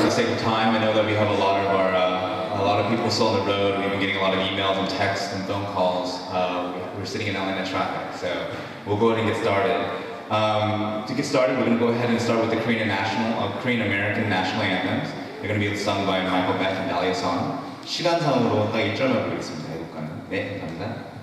the sake of time, I know that we have a lot of people still on the road. We've been getting a lot of emails and texts and phone calls. We're sitting in Atlanta traffic, so we'll go ahead and get started. To get started, we're going to go ahead and start with the Korean American national anthems. They're going to be sung by Michael Beck and Dahlia Son. 시간상으로 딱 1절만 보겠습니다. 해볼까요? 네, 감사합니다.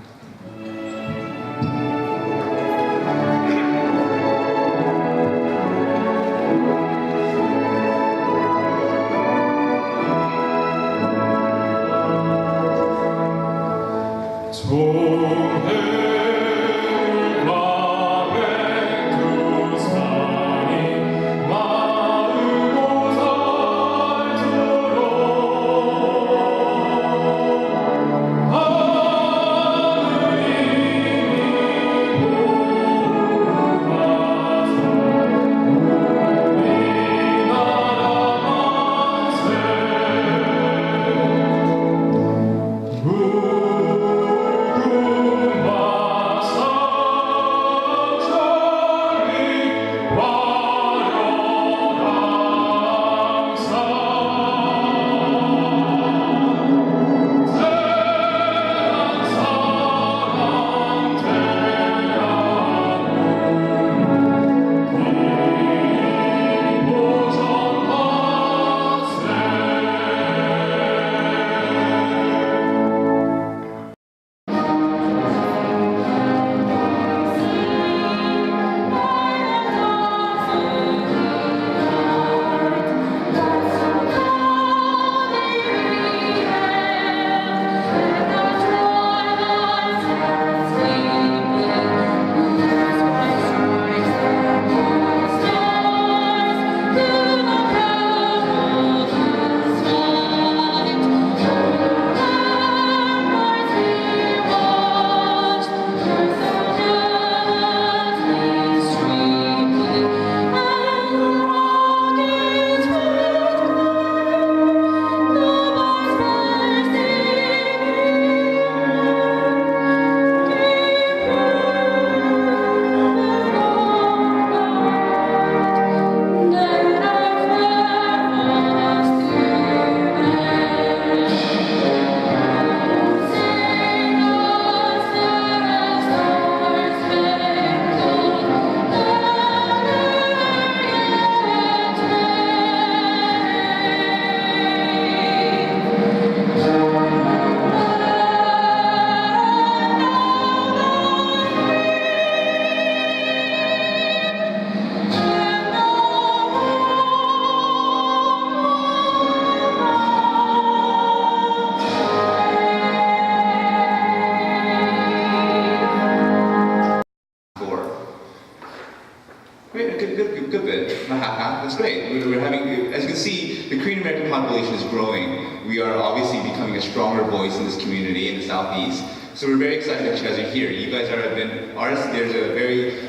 Good bit. That's great. We're having, as you can see, the Korean American population is growing. We are obviously becoming a stronger voice in this community in the Southeast. So we're very excited that you guys are here. You guys have been artists. You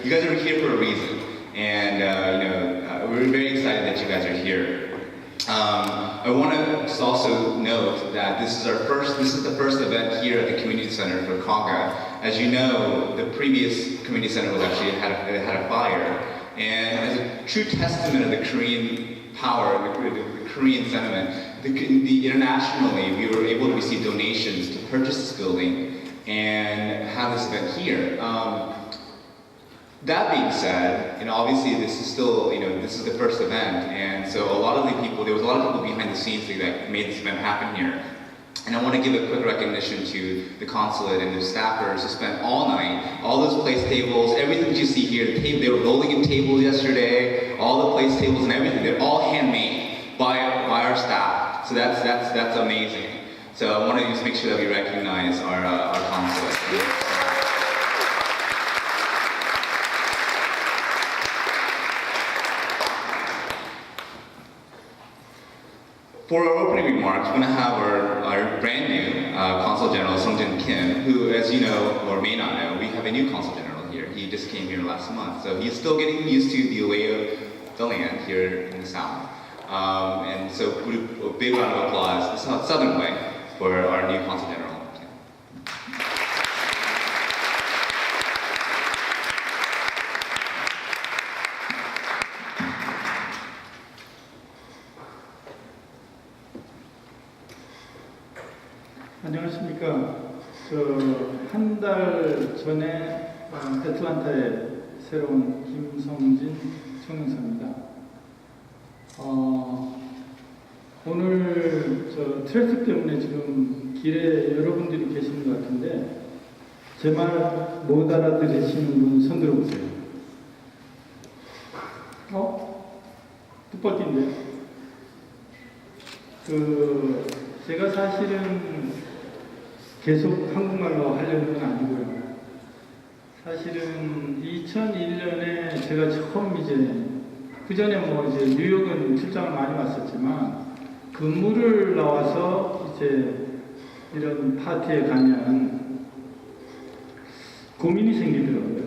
guys are here for a reason, and we're very excited that you guys are here. I want to also note that this is the first event here at the Community Center for Konga. As you know, the previous Community Center was actually had a fire. And as a true testament of the Korean power, the Korean sentiment, internationally, we were able to receive donations to purchase this building and have this event here. That being said, obviously this is still, this is the first event, and so there was a lot of people behind the scenes that made this event happen here. And I want to give a quick recognition to the consulate and the staffers who spent all night, all those place tables, everything that you see here, they were rolling in tables yesterday, all the place tables and everything, they're all handmade by our staff. So that's amazing. So I want to just make sure that we recognize our consulate. For our opening remarks, we're going to have our brand new Consul General, Sung-Jin Kim, who, as you know, or may not know, we have a new Consul General here. He just came here last month, so he's still getting used to the way of the land here in the South. And so put a big round of applause, the Southern way, for our new Consul General. 안녕하십니까. 한 달 전에 애틀랜타에 새로운 김성진 총영사입니다. 오늘 트래픽 때문에 지금 길에 여러분들이 계시는 것 같은데 제 말 못 알아들으시는 분 손 들어보세요. 뜻밖인데. 제가 사실은 계속 한국말로 하려는 건 아니고요. 사실은 2001년에 제가 처음 그 전에 뉴욕은 출장을 많이 왔었지만 근무를 나와서 이런 파티에 가면 고민이 생기더라고요.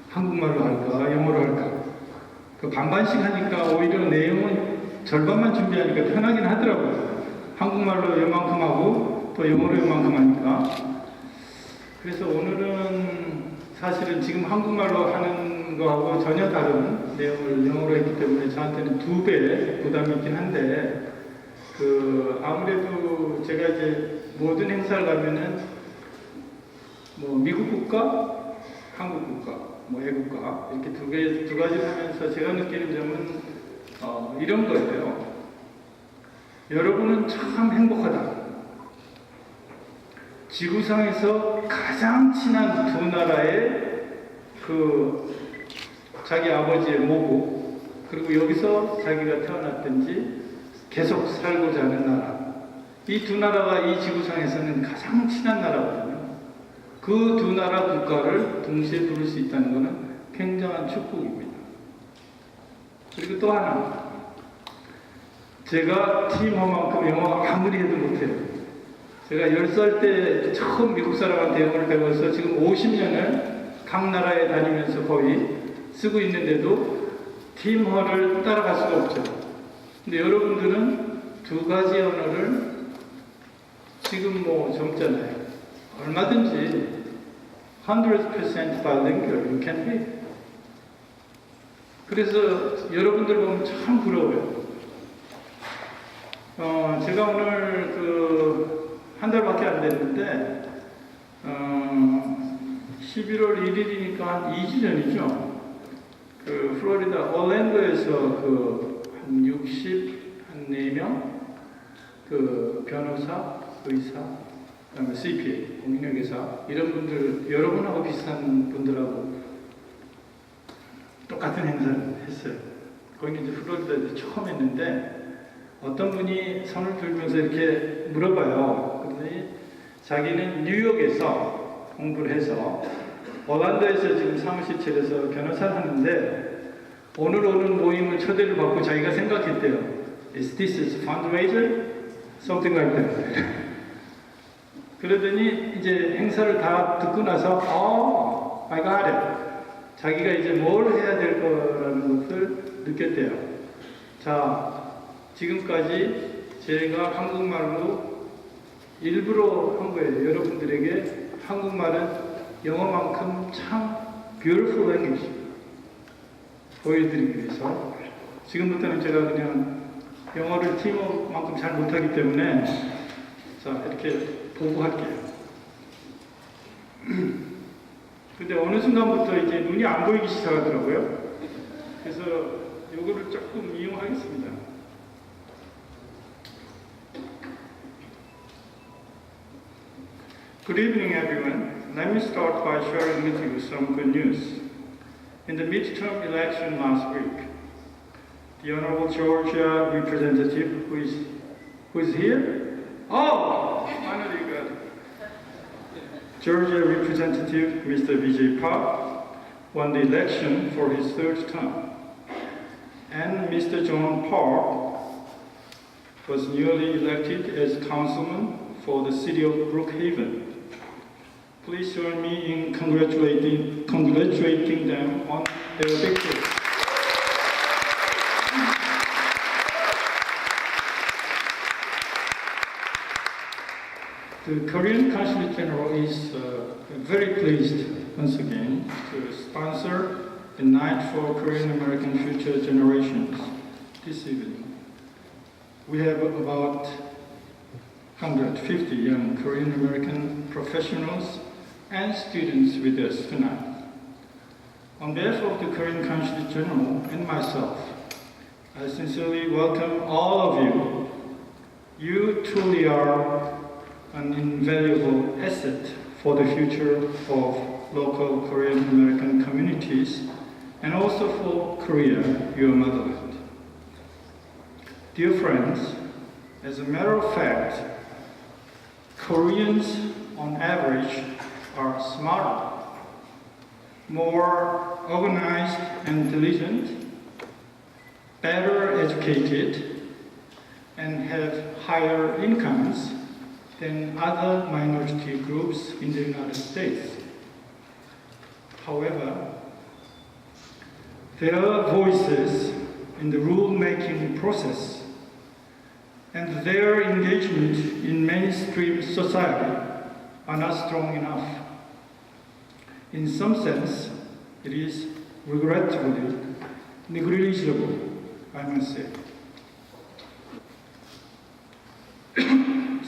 한국말로 할까, 영어로 할까. 반반씩 하니까 오히려 내용은 절반만 준비하니까 편하긴 하더라고요. 한국말로 요만큼 하고 또 영어로 요만큼 하니까. 그래서 오늘은 사실은 지금 한국말로 하는 거하고 전혀 다른 내용을 영어로 했기 때문에 저한테는 2배 부담이 있긴 한데 아무래도 제가 모든 행사를 가면은 미국 국가, 한국 국가, 애국가 이렇게 두 가지를 하면서 제가 느끼는 점은 이런 거예요. 여러분은 참 행복하다. 지구상에서 가장 친한 두 나라의 자기 아버지의 모국, 그리고 여기서 자기가 태어났든지 계속 살고자 하는 나라. 이 두 나라가 이 지구상에서는 가장 친한 나라거든요. 그 두 나라 국가를 동시에 부를 수 있다는 것은 굉장한 축복입니다. 그리고 또 하나. 제가 팀원만큼 영어 아무리 해도 못해요. 제가 10살 때 처음 미국 사람한테 영어를 배워서 지금 50년을 각 나라에 다니면서 거의 쓰고 있는데도 팀허를 따라갈 수가 없죠. 근데 여러분들은 두 가지 언어를 지금 젊잖아요. 얼마든지 100% bilingual you can be. 그래서 여러분들 보면 참 부러워요. 제가 오늘 한 달밖에 안 됐는데 11월 1일이니까 한 2주 전이죠. 플로리다 올랜도에서 한 64명 변호사, 의사, 그다음에 CPA, 공인회계사 이런 분들 여러분하고 비슷한 분들하고 똑같은 행사를 했어요. 거기는 플로리다에서 처음 했는데 어떤 분이 손을 들면서 이렇게 물어봐요. 그러더니 자기는 뉴욕에서 공부를 해서 올란도에서 지금 사무실 차려서 변호사를 하는데 오늘 오는 모임을 초대를 받고 자기가 생각했대요. Is this a fundraiser? Something like that. 그러더니 행사를 다 듣고 나서 I got it. 자기가 뭘 해야 될 거라는 것을 느꼈대요. 자, 지금까지 제가 한국말로 일부러 한 거예요. 여러분들에게 한국말은 영어만큼 참 beautiful language 보여드리기 위해서 지금부터는 제가 그냥 영어를 팀워크만큼 잘 못하기 때문에 이렇게 보고 할게요. 근데 어느 순간부터 눈이 안 보이기 시작하더라고요. 그래서 이거를 조금 이용하겠습니다. Good evening, everyone. Let me start by sharing with you some good news. In the midterm election last week, the Honorable Georgia representative, who is here? Oh, finally got it. Georgia Representative Mr. Vijay Park won the election for his third term, and Mr. John Park was newly elected as councilman for the city of Brooklyn. Please join me in congratulating them on their victory. The Korean Consulate General is very pleased once again to sponsor the Night for Korean American Future Generations this evening. We have about 150 young Korean American professionals and students with us tonight. On behalf of the Korean Consulate General and myself, I sincerely welcome all of you. You truly are an invaluable asset for the future of local Korean American communities and also for Korea, your motherland. Dear friends, as a matter of fact, Koreans on average are smarter, more organized and diligent, better educated, and have higher incomes than other minority groups in the United States. However, their voices in the rule-making process and their engagement in mainstream society are not strong enough. In some sense, it is regrettably negligible, I must say.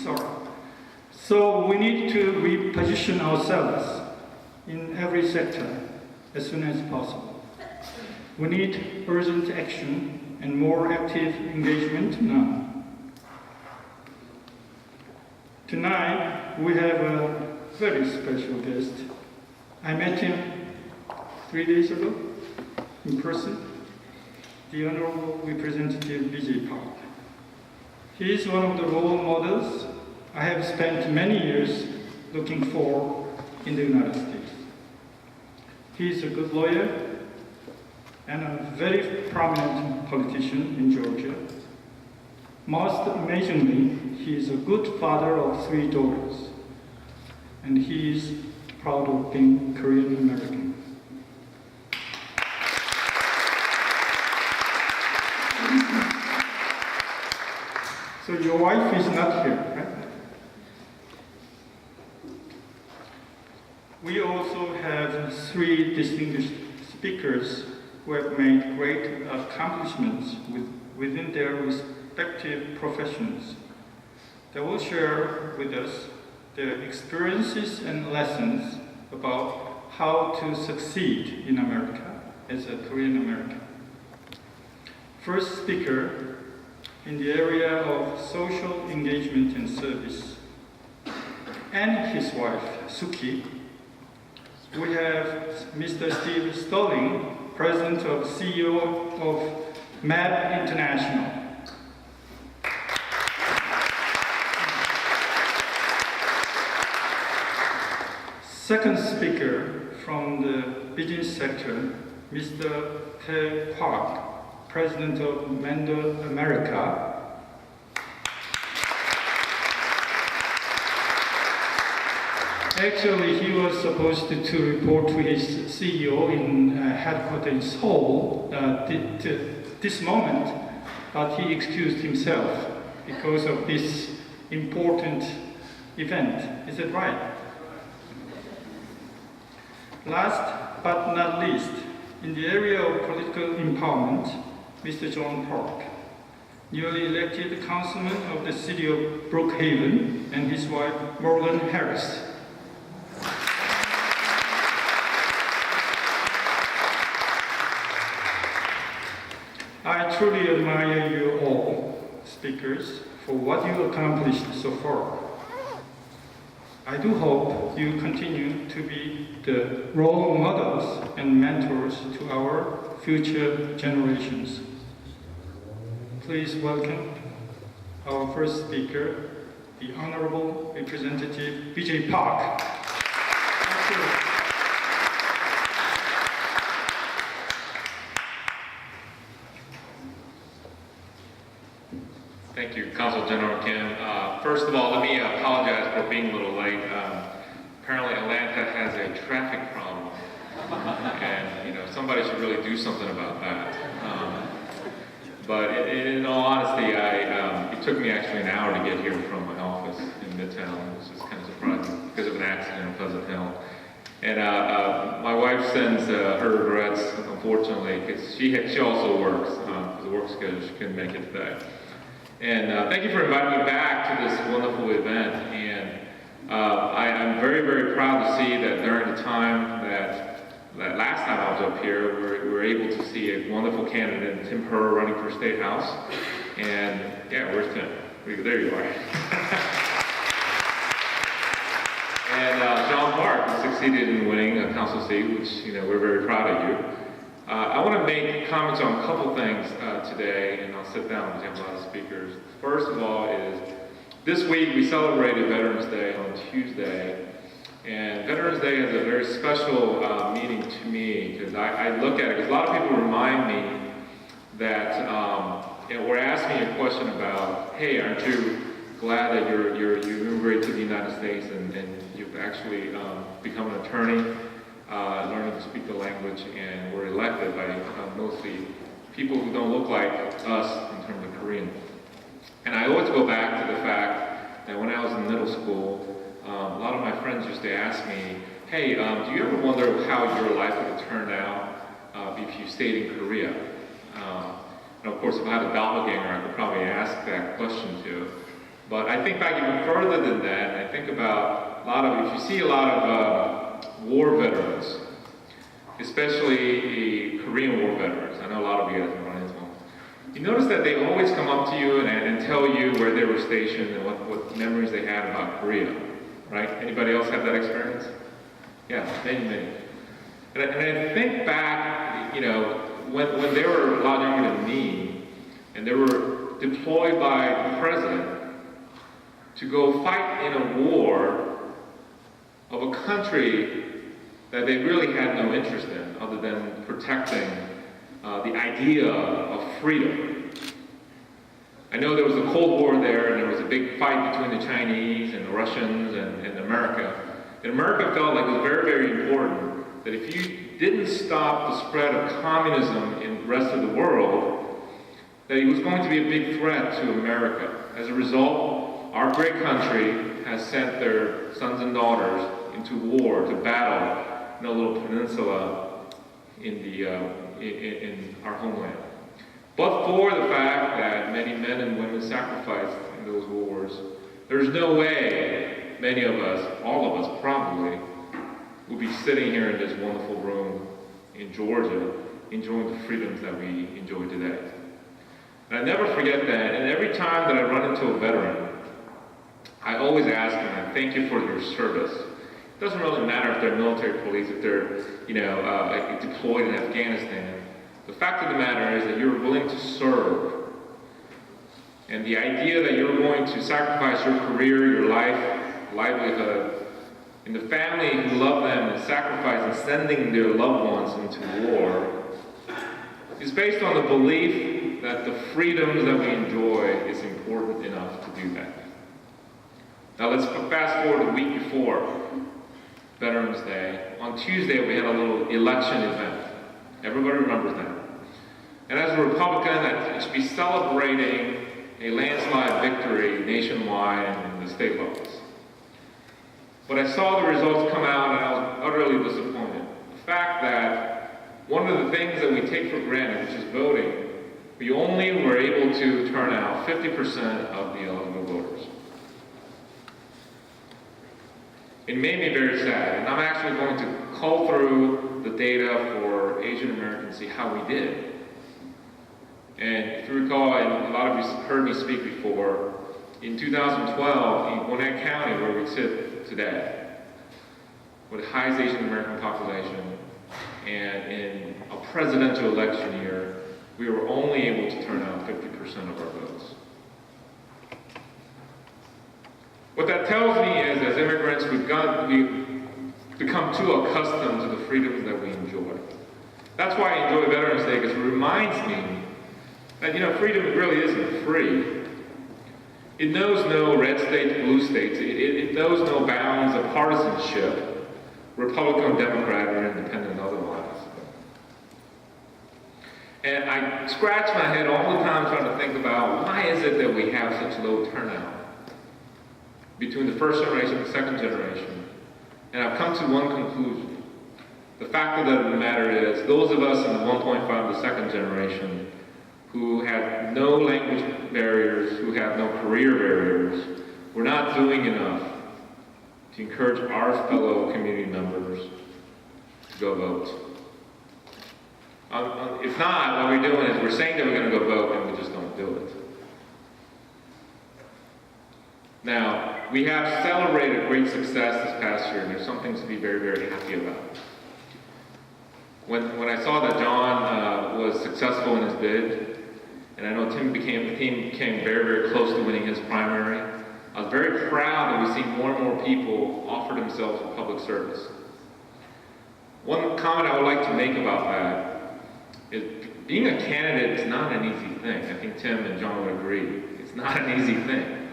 Sorry. So we need to reposition ourselves in every sector as soon as possible. We need urgent action and more active engagement now. Tonight, we have a very special guest. I met him 3 days ago in person, the Honorable Representative B.J. Park. He is one of the role models I have spent many years looking for in the United States. He is a good lawyer and a very prominent politician in Georgia. Most amazingly, he is a good father of 3 daughters, and he is proud of being Korean American. So your wife is not here, right? We also have 3 distinguished speakers who have made great accomplishments within their respective professions. They will share with us their experiences and lessons about how to succeed in America as a Korean American. First speaker in the area of social engagement and service, and his wife, Suki. We have Mr. Steve Stolling, President of CEO of MAP International. Second speaker from the business sector, Mr. Tae Kwak, President of Mendel America. Actually, he was supposed to report to his CEO in headquarters in Seoul this moment, but he excused himself because of this important event. Is that right? Last but not least, in the area of political empowerment, Mr. John Park, newly elected councilman of the city of Brookehaven, and his wife, Morgan Harris. I truly admire you all, speakers, for what you accomplished so far. I do hope you continue to be the role models and mentors to our future generations. Please welcome our first speaker, the Honorable Representative B.J. Park. Thank you. Thank you, Consul General Kim. First of all, let me apologize for being a little late. Apparently Atlanta has a traffic problem, and somebody should really do something about that. But in all honesty, it took me actually an hour to get here from my office in Midtown, which is kind of surprising because of an accident in Pleasant Hill. And my wife sends her regrets, unfortunately, because she also works. The work schedule, she couldn't make it today. And thank you for inviting me back to this wonderful event. And I'm very, very proud to see that during the time that last time I was up here, we were able to see a wonderful candidate, Tim Herr, running for State House. And yeah, where's Tim? There you are. And John Park succeeded in winning a council seat, which, we're very proud of you. I want to make comments on a couple things today, and I'll sit down because we have a lot of speakers. First of all is, this week we celebrated Veterans Day on Tuesday, and Veterans Day has a very special meaning to me, because I look at it, because a lot of people remind me that, or ask me a question about, hey, aren't you glad that you immigrated to the United States and you've actually become an attorney, learning to speak the language, and were elected by mostly people who don't look like us in terms of Korean. And I always go back to the fact that when I was in middle school, a lot of my friends used to ask me, hey, do you ever wonder how your life would have turned out if you stayed in Korea? And of course, if I had a doppelganger, I could probably ask that question too. But I think back even further than that, and I think about if you see a lot of war veterans, especially the Korean War veterans, I know a lot of you guys have run into them, you notice that they always come up to you and tell you where they were stationed and what memories they had about Korea, right? Anybody else have that experience? Yeah, many. And I think back, when they were a lot younger than me, and they were deployed by the president to go fight in a war of a country that they really had no interest in, other than protecting the idea of freedom. I know there was a Cold War there, and there was a big fight between the Chinese and the Russians and America. And America felt like it was very, very important that if you didn't stop the spread of communism in the rest of the world, that it was going to be a big threat to America. As a result, our great country has sent their sons and daughters into war to battle in a little peninsula in our homeland. But for the fact that many men and women sacrificed in those wars, there's no way many of us, all of us probably, would be sitting here in this wonderful room in Georgia enjoying the freedoms that we enjoy today. And I never forget that, and every time that I run into a veteran, I always ask them, thank you for your service. It doesn't really matter if they're military police, if they're deployed in Afghanistan. The fact of the matter is that you're willing to serve. And the idea that you're going to sacrifice your career, your life, livelihood, and the family who love them and sacrifice and sending their loved ones into war is based on the belief that the freedoms that we enjoy is important enough to do that. Now let's fast forward a week before Veterans Day. On Tuesday we had a little election event. Everybody remembers that. And as a Republican, I should be celebrating a landslide victory nationwide and in the state levels. But I saw the results come out and I was utterly disappointed. The fact that one of the things that we take for granted, which is voting, we only were able to turn out 50% of the eligible voters. It made me very sad, and I'm actually going to cull through the data for Asian Americans, see how we did. And if you recall, and a lot of you heard me speak before, in 2012, in Gwinnett County, where we sit today, with the highest Asian American population, and in a presidential election year, we were only able to turn out 50% of our votes. What that tells me is, as immigrants, we've become too accustomed to the freedoms that we enjoy. That's why I enjoy Veterans Day, because it reminds me that, freedom really isn't free. It knows no red states, blue states. It knows no bounds of partisanship, Republican, Democrat, or independent otherwise. And I scratch my head all the time trying to think about why is it that we have such low turnout between the first generation and the second generation. And I've come to one conclusion. The fact of the matter is, those of us in the 1.5 of the second generation who have no language barriers, who have no career barriers, we're not doing enough to encourage our fellow community members to go vote. If not, what we're doing is we're saying that we're going to go vote and we just don't do it. Now, we have celebrated great success this past year, and there's some things to be very, very happy about. When I saw that John was successful in his bid, and I know the team became very, very close to winning his primary, I was very proud that we've seen more and more people offer themselves for public service. One comment I would like to make about that is being a candidate is not an easy thing. I think Tim and John would agree. It's not an easy thing.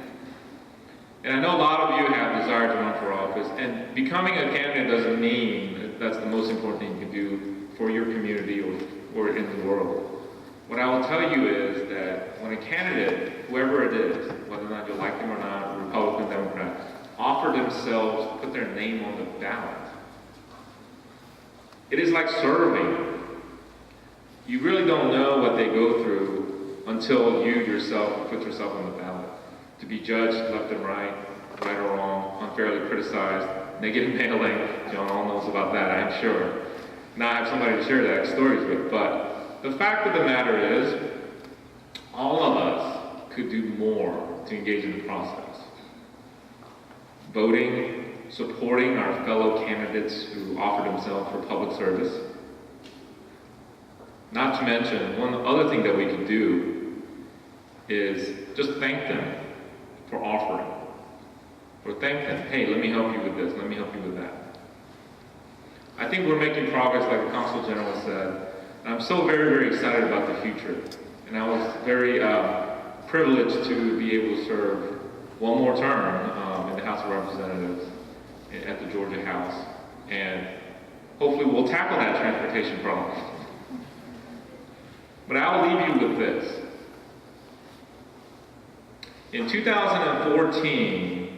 And I know a lot of you have desire to run for office, and becoming a candidate doesn't mean that that's the most important thing you can do for your community or in the world. What I will tell you is that when a candidate, whoever it is, whether or not you like them or not, Republican, Democrat, offer themselves to put their name on the ballot, it is like serving. You really don't know what they go through until you yourself put yourself on the ballot. To be judged left and right or wrong, unfairly criticized, negative mailing, John all knows about that, I'm sure. Now I have somebody to share that stories with, but the fact of the matter is, all of us could do more to engage in the process. Voting, supporting our fellow candidates who offer themselves for public service. Not to mention, one other thing that we could do is just thank them for offering. Or thank them, hey, let me help you with this, let me help you with that. I think we're making progress, like the Consul General said, and I'm so very, very excited about the future. And I was very privileged to be able to serve one more term in the House of Representatives at the Georgia House. And hopefully we'll tackle that transportation problem. But I'll leave you with this. In 2014,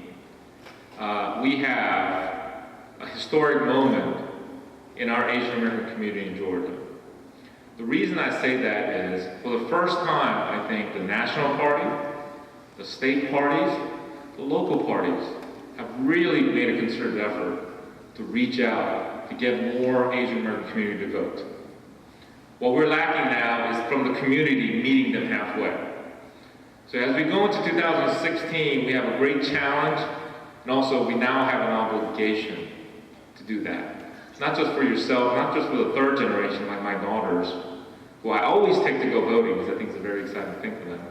we have a historic moment in our Asian American community in Georgia. The reason I say that is, for the first time, I think the national party, the state parties, the local parties have really made a concerted effort to reach out to get more Asian American community to vote. What we're lacking now is from the community meeting them halfway. So as we go into 2016, we have a great challenge, and also we now have an obligation to do that. It's not just for yourself, not just for the third generation like my daughters, who I always take to go voting because I think it's a very exciting thing for them.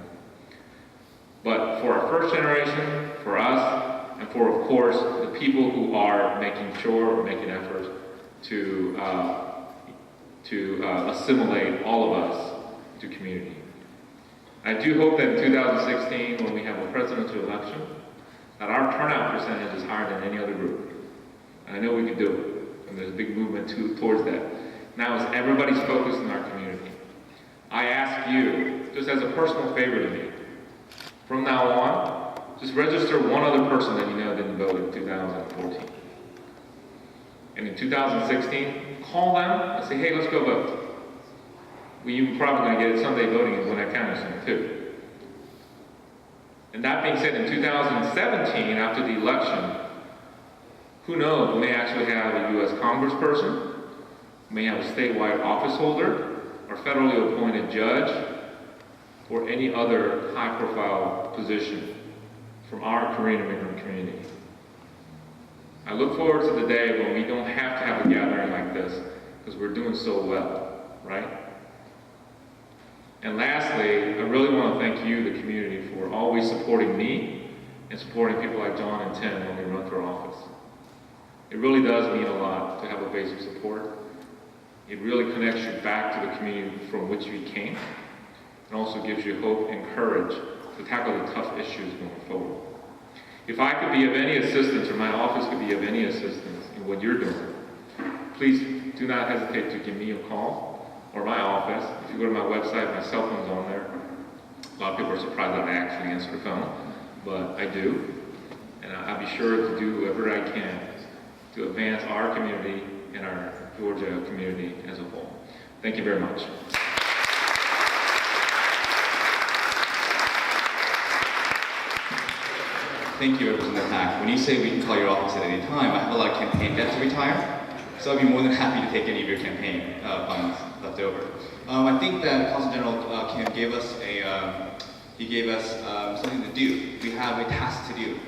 But for our first generation, for us, and for, of course, the people who are making efforts to assimilate all of us to community. I do hope that in 2016, when we have a presidential election, that our turnout percentage is higher than any other group. And I know we can do it, and there's a big movement towards that. Now, as everybody's focused in our community, I ask you, just as a personal favor to me, from now on, just register one other person that you know didn't vote in 2014. And in 2016, call them and say, hey, let's go vote. We're probably going to get Sunday voting in Gwinnett County soon, too. And that being said, in 2017, after the election, who knows, we may actually have a U.S. congressperson, we may have a statewide office holder, or federally appointed judge, or any other high-profile position from our Korean immigrant community. I look forward to the day when we don't have to have a gathering like this, because we're doing so well, right? And lastly, I really want to thank you, the community, for always supporting me and supporting people like John and Tim when we run for office. It really does mean a lot to have a base of support. It really connects you back to the community from which you came, and also gives you hope and courage to tackle the tough issues going forward. If I could be of any assistance, or my office could be of any assistance in what you're doing, please do not hesitate to give me a call, or my office. If you go to my website, my cell phone's on there. A lot of people are surprised that I actually answer the phone, but I do. And I'll be sure to do whatever I can to advance our community and our Georgia community as a whole. Thank you very much. Thank you, Representative Hack. When you say we can call your office at any time, I have a lot of campaign debt to retire, so I'd be more than happy to take any of your campaign funds left over. I think that Consul General Kim gave us something to do. We have a task to do.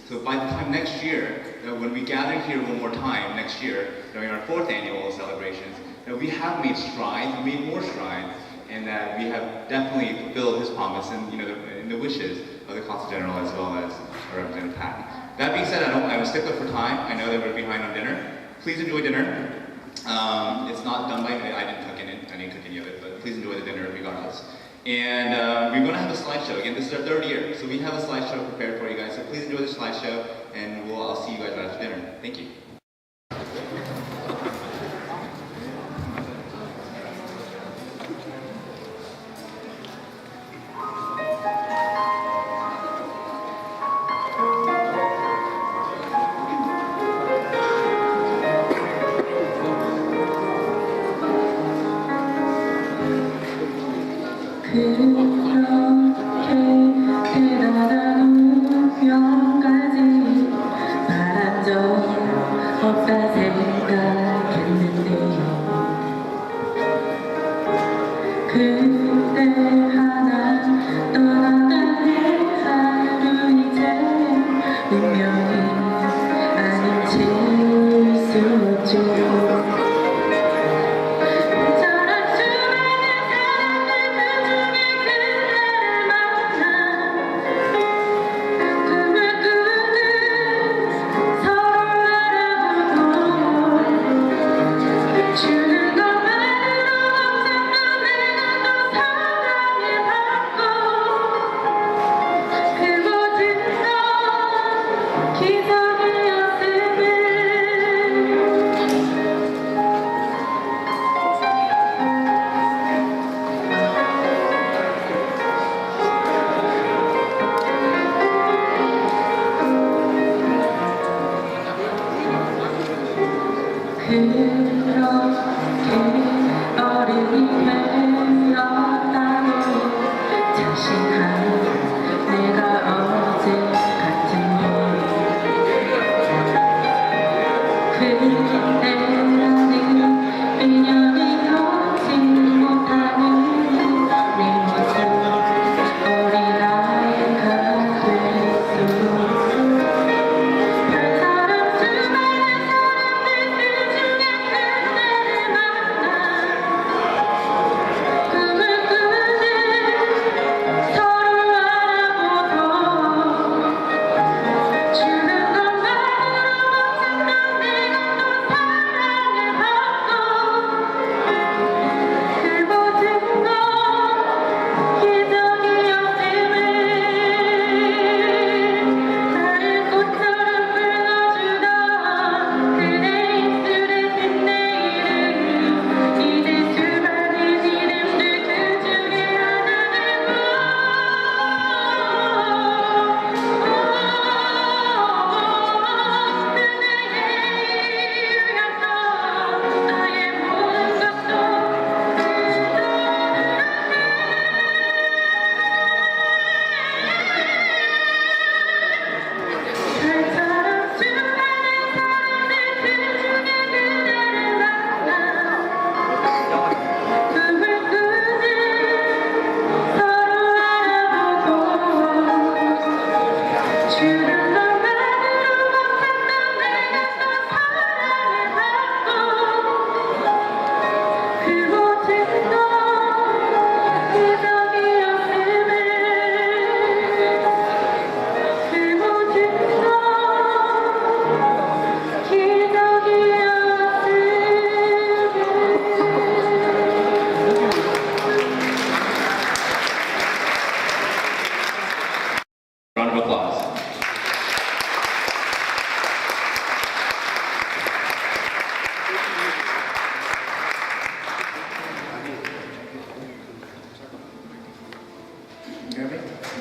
So by the time next year, when we gather here one more time next year during our 4th annual celebrations, we have made strides, we made more strides, and that we have definitely fulfilled his promise and in the wishes of the Consul General as well as our Representative Hack. That being said, I'm a stickler for time. I know that we're behind on dinner. Please enjoy dinner. It's not done by me. I didn't cook any of it, but please enjoy the dinner regardless. And we're going to have a slideshow. Again, this is our 3rd year, so we have a slideshow prepared for you guys. So please enjoy the slideshow, and I'll see you guys right after dinner. Thank you.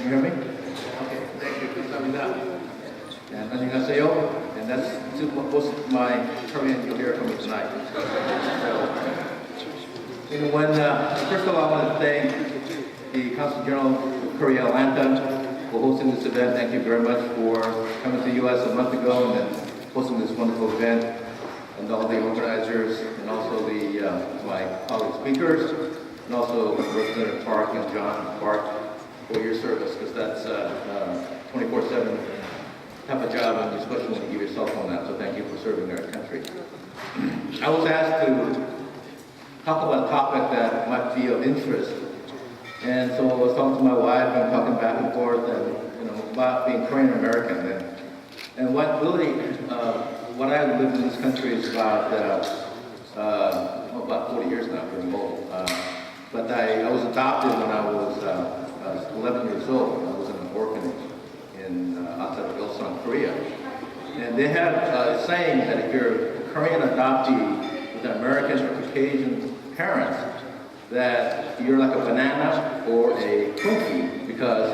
you hear me? Okay, thank you. 감사합니다. And 안녕하세요. And that's most of my Korean you'll hear from me tonight. So, when, first of all, I want to thank the Consul General of Korea, Atlanta, for hosting this event. Thank you very much for coming to the U.S. a month ago and then hosting this wonderful event, and all the organizers, and also the my colleague speakers, and also Representative Park and John Park for your service, because that's 24/7 type of job, and especially when you give your cell phone out. So thank you for serving our country. I was asked to talk about a topic that might be of interest. And so I was talking to my wife and talking back and forth, and about being Korean American, and what really what I lived in this country is about 40 years now, pretty old. But I was adopted when I was 11 years old. I was in an orphanage in outside of Ilsan, Korea, and they have a saying that if you're a Korean adoptee with American or Caucasian parents, that you're like a banana or a Twinkie, because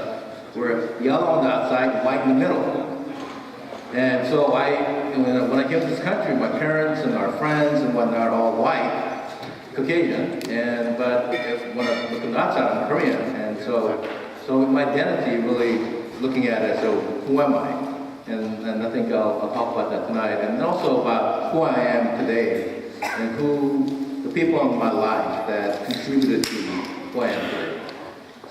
we're yellow on the outside and white in the middle. And so when I came to this country, my parents and our friends and whatnot are all white, Caucasian, but when I look on the outside, I'm Korean. And so my identity really looking at it, so who am I? And I think I'll talk about that tonight, and also about who I am today and who the people in my life that contributed to who I am today.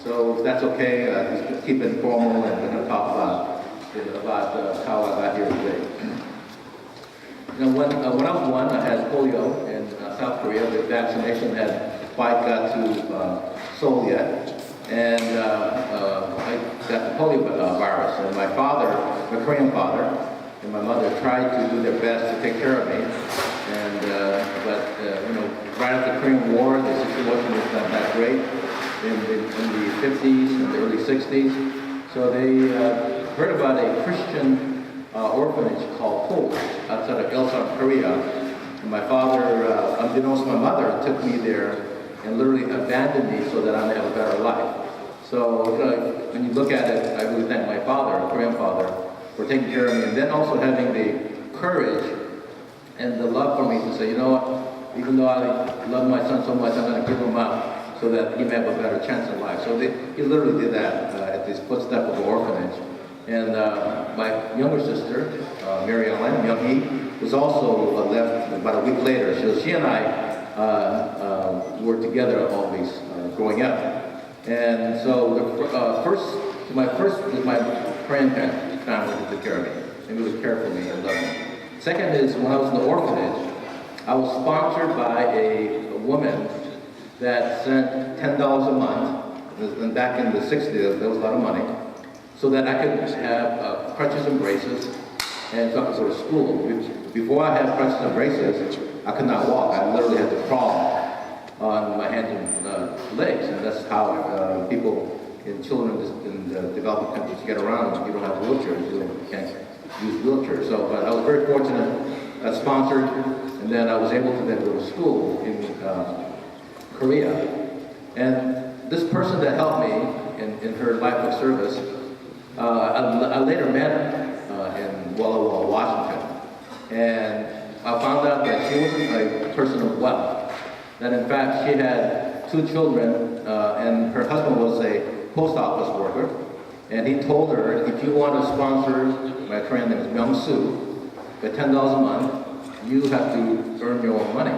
So if that's okay, just keep it informal, and we're going to talk about how I got here today. When I was one, I had polio in South Korea. The vaccination hadn't quite got to Seoul yet, and I got the polio virus. And my father, my Korean father, and my mother tried to do their best to take care of me. But right after the Korean War, the situation was not that great in the 50s and the early 60s. So they heard about a Christian orphanage called Seoul outside of Ilsan, Korea. And my father, unbeknownst to my mother, took me there and literally abandoned me so that I may have a better life. So when you look at it, I really thank my father, a Korean father, for taking care of me, and then also having the courage and the love for me to say, you know what, even though I love my son so much, I'm going to give him up so that he may have a better chance in life. So he literally did that at this footstep of the orphanage. And my younger sister, Mary Ellen Young-hee, was also left about a week later. So she and I were together always growing up. And so my Korean family who took care of me and really cared for me and loved me. Second is, when I was in the orphanage, I was sponsored by a woman that sent $10 a month, and back in the 60s, there was a lot of money, so that I could have crutches and braces, and so I could go to school. Before I had crutches and braces, I could not walk. I literally had to crawl on my hands and legs, and that's how people children in the developing countries get around. You don't have wheelchairs, you can't use wheelchairs. So, but I was very fortunate, sponsored, and then I was able to then go to school in Korea. And this person that helped me in her life of service, I later met her in Walla Walla, Washington. And I found out that she wasn't a person of wealth. That in fact she had 2 children, and her husband was a post office worker. And he told her, if you want to sponsor, my Korean name is Myung-soo, at $10 a month, you have to earn your own money.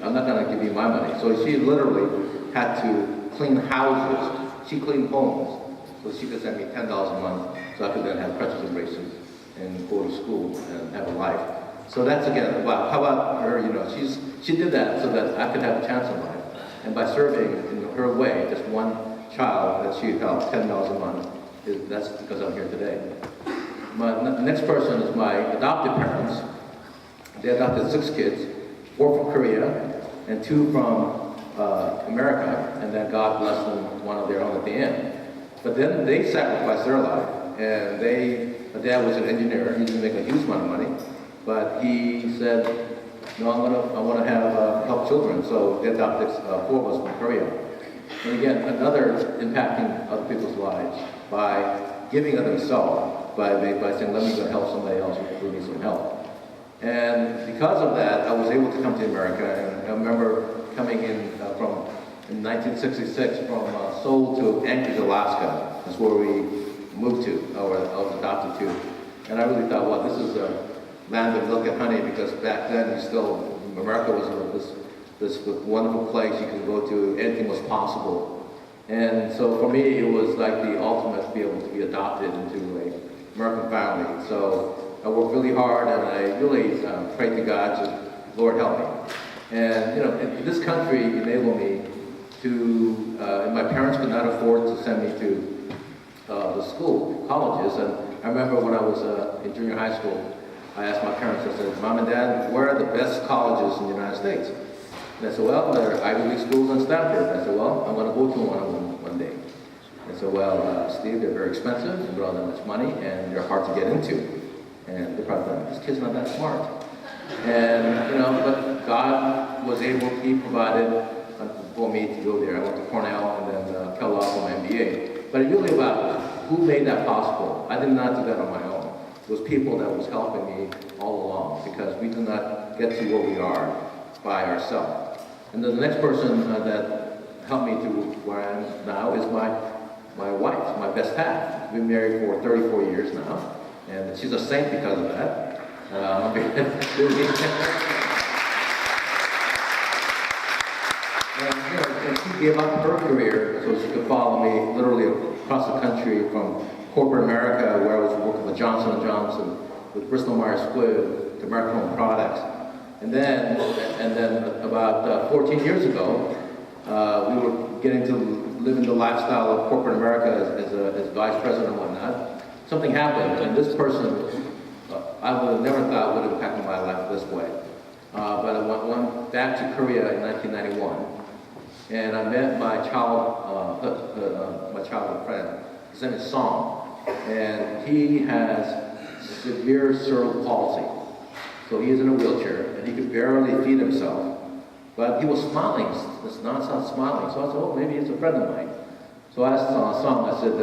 I'm not going to give you my money. So she literally had to clean houses. She cleaned homes. So she could send me $10 a month, so I could then have crutches and braces and go to school and have a life. So that's again, wow, how about her, she did that so that I could have a chance in life. And by serving in her way, just one child that she helped, $10 a month, that's because I'm here today. The next person is my adopted parents. They adopted 6 kids, 4 from Korea and 2 from America, and then God blessed them, one of their own at the end. But then they sacrificed their life, and my dad was an engineer. He didn't make a huge amount of money, but he said, no, I want to have help children. So they adopted 4 of us from Korea. And again, another impacting other people's lives by giving of themselves, by saying, let me go help somebody else who needs some help. And because of that, I was able to come to America. And I remember coming in in 1966 from Seoul to Anchorage, Alaska. That's where moved to, or I was adopted to. And I really thought, well, this is a land of milk and honey, because back then America was this wonderful place you could go to, anything was possible. And so for me, it was like the ultimate to be able to be adopted into an American family. So I worked really hard, and I really prayed to God to, Lord, help me. And this country enabled me to, and my parents could not afford to send me to the school, colleges. And I remember when I was in junior high school, I asked my parents, I said, Mom and Dad, where are the best colleges in the United States? And I said, well, there are Ivy League schools in Stanford. I said, well, I'm going to go to one day. I said, well, Steve, they're very expensive, you don't have that much money, and they're hard to get into. And they probably thought, this kid's not that smart. And, but God was able, He provided for me to go there. I went to Cornell and then Kellogg for my MBA. But it's really about who made that possible. I did not do that on my own. It was people that was helping me all along, because we do not get to where we are by ourselves. And then the next person that helped me to where I am now is my wife, my best half. We've been married for 34 years now, and she's a saint because of that. And she gave up her career so she could follow me literally across the country, from corporate America, where I was working with Johnson & Johnson, with Bristol Myers Squibb, to American Home Products. And then about 14 years ago, we were getting to live in the lifestyle of corporate America as vice president and whatnot. Something happened, and this person, I would have never thought would have impacted my life this way. But I went back to Korea in 1991, and I met my childhood friend. His name is Song, and he has severe cerebral palsy. So he is in a wheelchair, and he could barely feed himself. But he was smiling, this nonstop smiling. So I said, oh, maybe it's a friend of mine. So I asked Song, I said,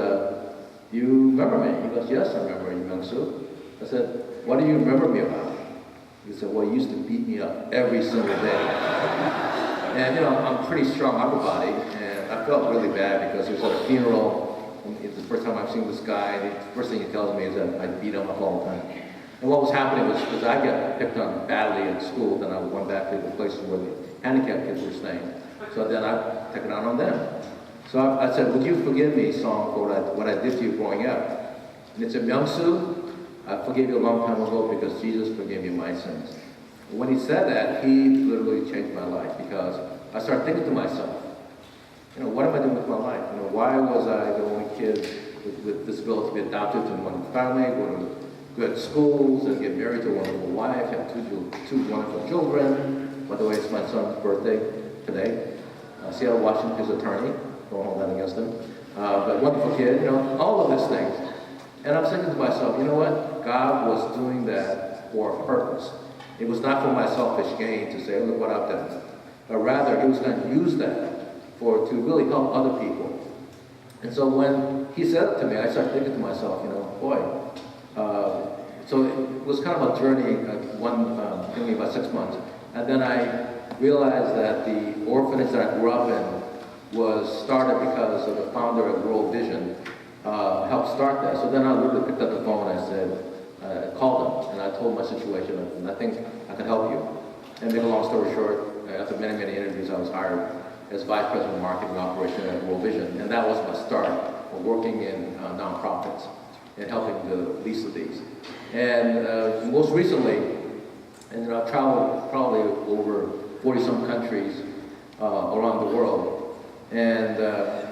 you remember me? He goes, yes, I remember you, Myung-soo. I said, what do you remember me about? He said, well, you used to beat me up every single day. And I'm pretty strong upper body, and I felt really bad because he was at a funeral. And it's the first time I've seen this guy, and the first thing he tells me is that I beat him up all the time. And what was happening was, because I got picked on badly at school, then I went back to the places where the handicapped kids were staying. So then I took it out on them. So I said, would you forgive me, Song, for what I did to you growing up? And he said, Myung-soo, I forgave you a long time ago because Jesus forgave me my sins. And when he said that, he literally changed my life, because I started thinking to myself, what am I doing with my life? Why was I the only kid with disability to be adopted to one family, go to good schools, and get married to a wonderful wife, have two wonderful children. By the way, it's my son's birthday today. Seattle, Washington, his attorney. Don't hold that against him. But wonderful kid, all of these things. And I'm thinking to myself, you know what? God was doing that for a purpose. It was not for my selfish gain to say, look what I've done. But rather, He was going to use that to really help other people. And so when He said it to me, I started thinking to myself, boy. So it was kind of a journey, took me about 6 months. And then I realized that the orphanage that I grew up in was started because of the founder of World Vision helped start that. So then I literally picked up the phone and I said, I called him and I told my situation, and I think I can help you. And make a long story short, after many, many interviews, I was hired as Vice President of Marketing Operation at World Vision. And that was my start of working in nonprofits and helping the least of these. And most recently, and I've traveled probably over 40-some countries around the world. And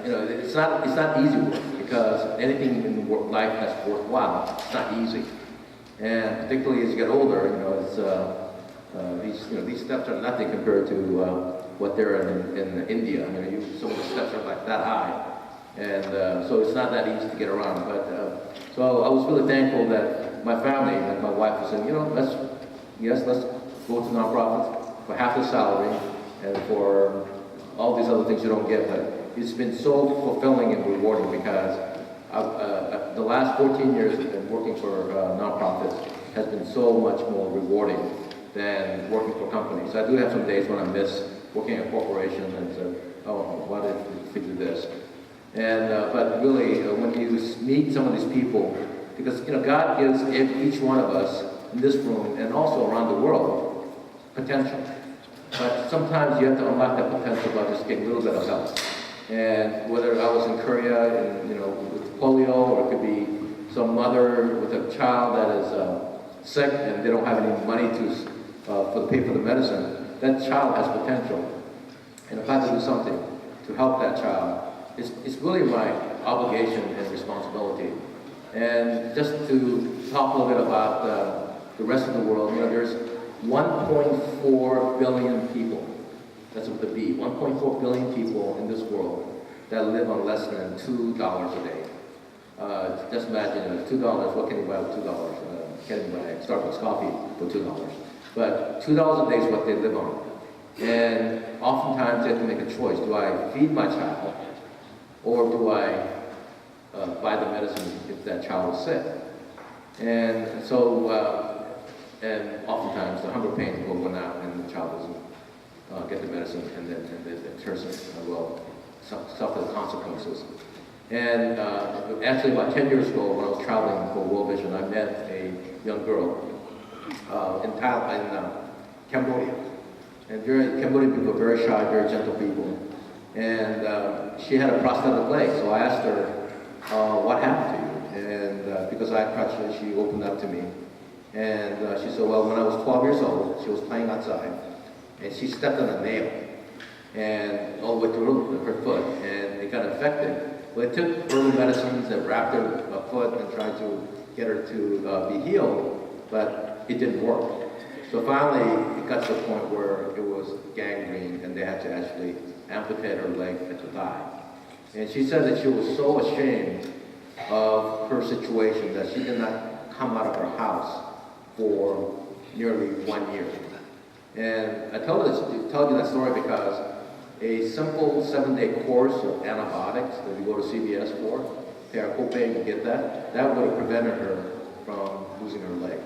it's not easy work, because anything in life that's worthwhile, it's not easy. And particularly as you get older, these steps are nothing compared to what they're in India. Some of the steps are like that high, and so it's not that easy to get around. But so I was really thankful that my family and my wife was saying, let's go to nonprofits for half the salary and for all these other things you don't get. But it's been so fulfilling and rewarding, because the last 14 years I've been working for nonprofits has been so much more rewarding than working for companies. I do have some days when I miss working at a corporation and say, oh, why did you do this? And but really, when you meet some of these people, because God gives each one of us in this room and also around the world potential. But sometimes you have to unlock that potential by just getting a little bit of help. And whether I was in Korea and with polio, or it could be some mother with a child that is sick and they don't have any money to pay for the medicine, that child has potential. And if I have to do something to help that child, it's really my obligation and responsibility. And just to talk a little bit about the rest of the world, there's 1.4 billion people, that's with the B, 1.4 billion people in this world that live on less than $2 a day. Just imagine, $2, what can you buy with $2? Can't even buy Starbucks coffee for $2. But $2 a day is what they live on. And oftentimes they have to make a choice. Do I feed my child, or do I buy the medicine if that child is sick? And so, and oftentimes the hunger pains will run out and the child doesn't get the medicine, and then the person will suffer the consequences. And actually about 10 years ago, when I was traveling for World Vision, I met a young girl in Cambodia. And Cambodian people are very shy, very gentle people. And she had a prosthetic leg, so I asked her, what happened to you? And because I had crutches, she opened up to me. And she said, well, when I was 12 years old, she was playing outside, and she stepped on a nail, and all the way through her foot, and it got infected. Well, they took early medicines that wrapped her foot and tried to get her to be healed, but it didn't work. So finally, it got to the point where it was gangrene, and they had to actually amputate her leg at the thigh. And she said that she was so ashamed of her situation that she did not come out of her house for nearly 1 year. And I told you that story because a simple 7-day course of antibiotics that you go to CVS for, pay our copay and get that would have prevented her from losing her leg.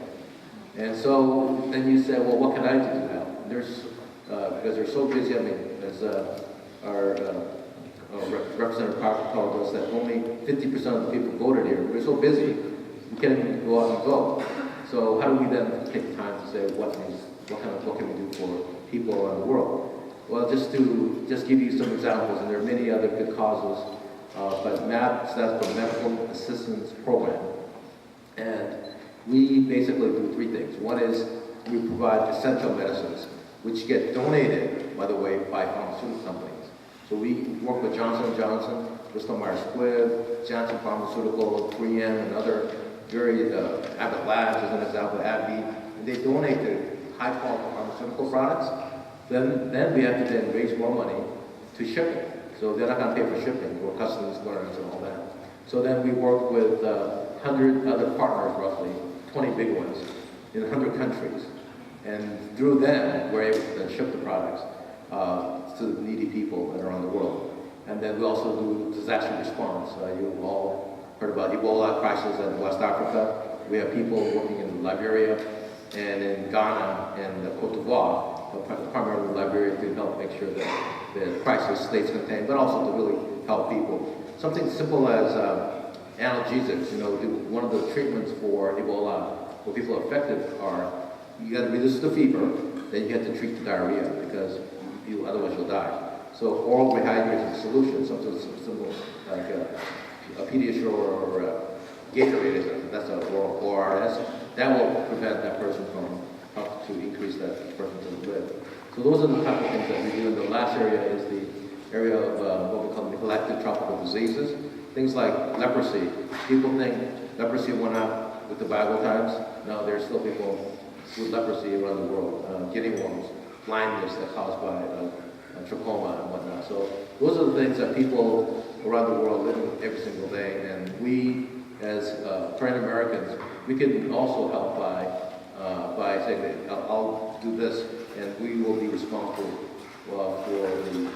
And so then you say, well, what can I do now? Because they're so busy. I mean, as our Representative Parker told us that only 50% of the people voted here. We're so busy, we can't even go out and vote. So how do we then take the time to say what can we do for people around the world? Well, just give you some examples, and there are many other good causes, but MAP stands for Medical Assistance Program. And we basically do three things. One is we provide essential medicines, which get donated, by the way, by pharmaceutical companies. So we work with Johnson & Johnson, Bristol Myers Squibb, Janssen Pharmaceutical, 3M, and other very, Abbott Labs as an example, AbbVie, and they donate their high-quality pharmaceutical products. Then we have to then raise more money to ship it. So they're not going to pay for shipping or customs clearance and all that. So then we work with 100 other partners, roughly, 20 big ones, in 100 countries. And through them, we're able to then ship the products to the needy people that are around the world. And then we also do disaster response. You've all heard about Ebola crisis in West Africa. We have people working in Liberia and in Ghana and Cote d'Ivoire, primarily Liberia, to help make sure that the crisis stays contained, but also to really help people. Something simple as analgesics. One of the treatments for Ebola, where people affected are, you got to reduce the fever, then you have to treat the diarrhea, because otherwise you'll die. So oral rehydration solution, something simple like a Pediasure or Gatorade, that's an oral ORS, that will prevent that person from help to increase that person to live. So those are the type of things that we do. And the last area is the area of what we call neglected tropical diseases. Things like leprosy. People think leprosy went out with the Bible times. No, there's still people with leprosy around the world. Guinea worms, blindness that's caused by trachoma and whatnot. So those are the things that people around the world live with every single day. And we, as foreign Americans, we can also help by saying that I'll do this, and we will be responsible for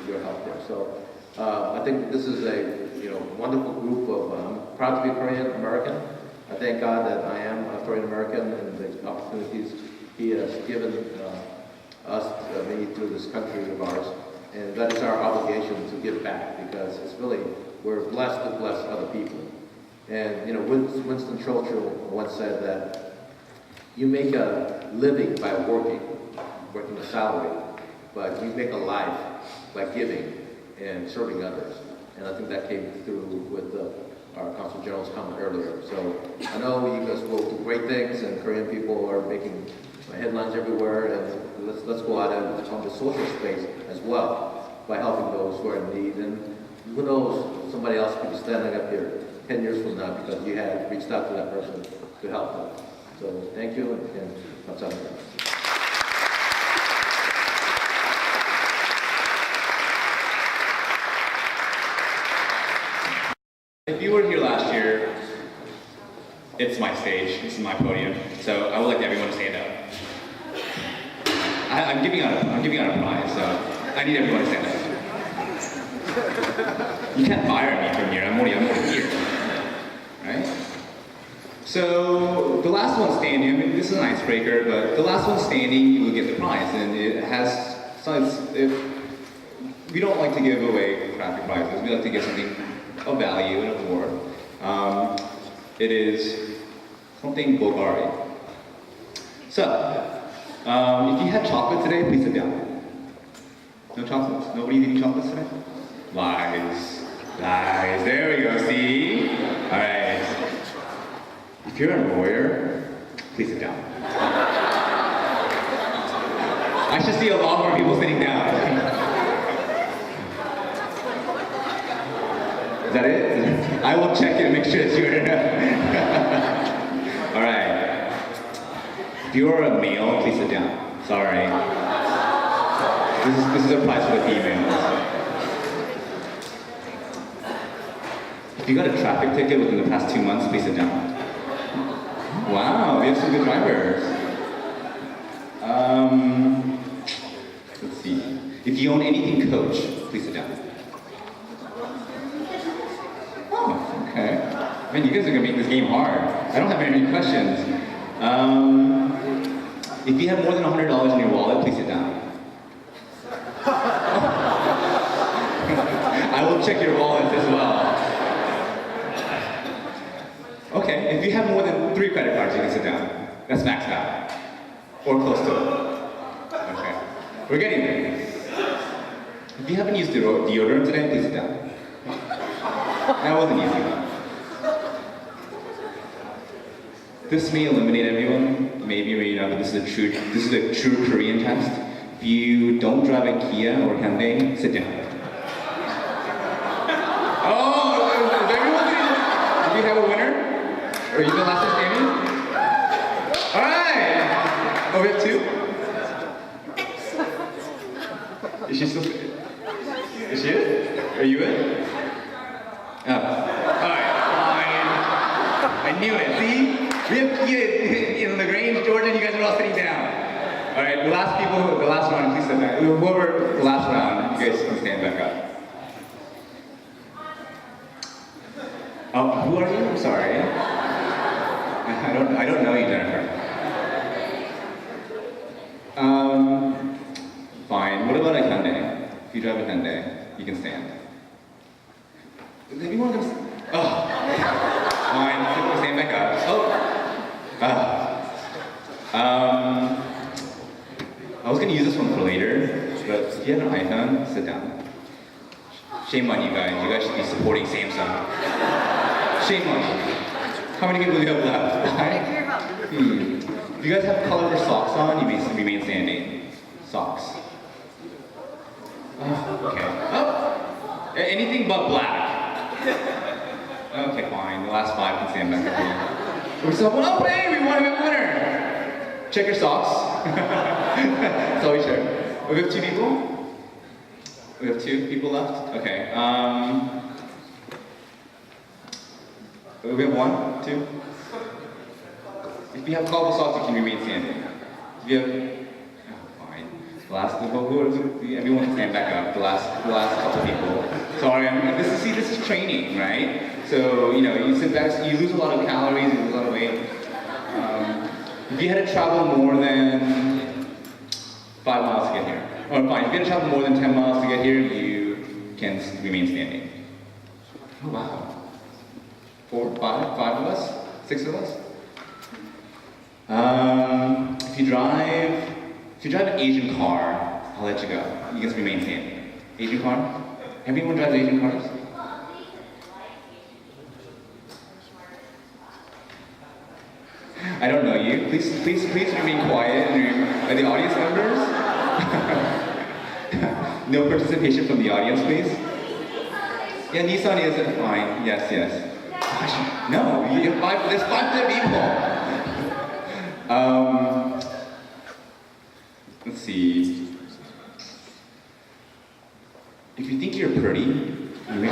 your health care. So I think this is a wonderful group of. I'm proud to be Korean American. I thank God that I am a Korean American and the opportunities He has given me through this country of ours, and that is our obligation to give back, because it's really we're blessed to bless other people. And you know, Winston Churchill once said that you make a living by working a salary, but you make a life by giving and serving others. And I think that came through with our Consul General's comment earlier. So I know you guys will do great things, and Korean people are making headlines everywhere, and let's go out and on the social space as well by helping those who are in need. And who knows, somebody else could be standing up here 10 years from now because you had reached out to that person to help them. So thank you, and 감사합니다. If you were here last year, it's my stage, this is my podium, so I would like everyone to stand up. I'm giving out a prize, so I need everyone to stand up. You can't fire me from here, I'm already here, right? So the last one standing, I mean, this is an icebreaker, but the last one standing, you will get the prize, and it has, we don't like to give away crappy prizes, we like to give something of value and of worth. It is something Bulgari. So, if you had chocolate today, please sit down. No chocolates? Nobody eating chocolates today? Lies. Lies. There we go, see? Alright. If you're a lawyer, please sit down. I should see a lot more people sitting down. Is that it? I will check it and make sure that you're Alright. If you're a male, please sit down. Sorry. This is a prize for the females. If you got a traffic ticket within the past 2 months, please sit down. Wow, we have some good drivers. Let's see. If you own anything Coach, please sit down. Okay. Man, you guys are gonna make this game hard. I don't have any questions. If you have more than $100 in your wallet, please sit down. I will check your wallets as well. Okay, if you have more than 3 credit cards, you can sit down. That's maxed out. Or close to it. Okay. We're getting there. If you haven't used deodorant today, please sit down. That wasn't easy. This may eliminate everyone, maybe, maybe not, but this is a true Korean test. If you don't drive a Kia or Hyundai, sit down. Oh, is everyone sitting? Do we have a winner? Or are you the last one standing? Alright! Oh, we have 2? Is she still? Is she it? Are you it? Oh. Alright, fine. I knew it, see? We have in LaGrange, Georgia, and you guys are all sitting down. Alright, the last round, please sit down. Whoever, the last round, you guys can stand back up. Oh, who are you? I'm sorry. I don't know you, Jennifer. Fine. What about a Hyundai? If you drive a Hyundai, you can stand. Is anyone gonna stand? Oh. Fine. Stand back up. Oh. I was gonna use this one for later, but if you have an iPhone, sit down. Shame on you guys. You guys should be supporting Samsung. Shame on you. How many people do you have left? Do you guys have colorful socks on? You may remain standing. Socks. Okay. Oh! Anything but black. Okay, fine. The last 5 can stand back up here. We still have one. Oh, hey! We won a winner! Check your socks. That's all we share. We have 2 people? We have 2 people left? Okay. We have 1, 2. If you have colorful socks, you can remain standing. If you have, oh, fine. The last, everyone can stand back up. The last couple people. Sorry, this is training, right? So you sit back, you lose a lot of calories, you lose a lot of weight. If you had to travel more than 5 miles to get here, or fine, if you had to travel more than 10 miles to get here, you can remain standing. Oh wow. 4, 5 of us? 6 of us? If you drive an Asian car, I'll let you go. You get to remain standing. Asian car? Everyone drives Asian cars? I don't know you. Please remain quiet. Are the audience members? No participation from the audience, please. Yeah, Nissan is fine. Yes. Gosh, no, there's 5 people. Let's see. If you think you're pretty, you may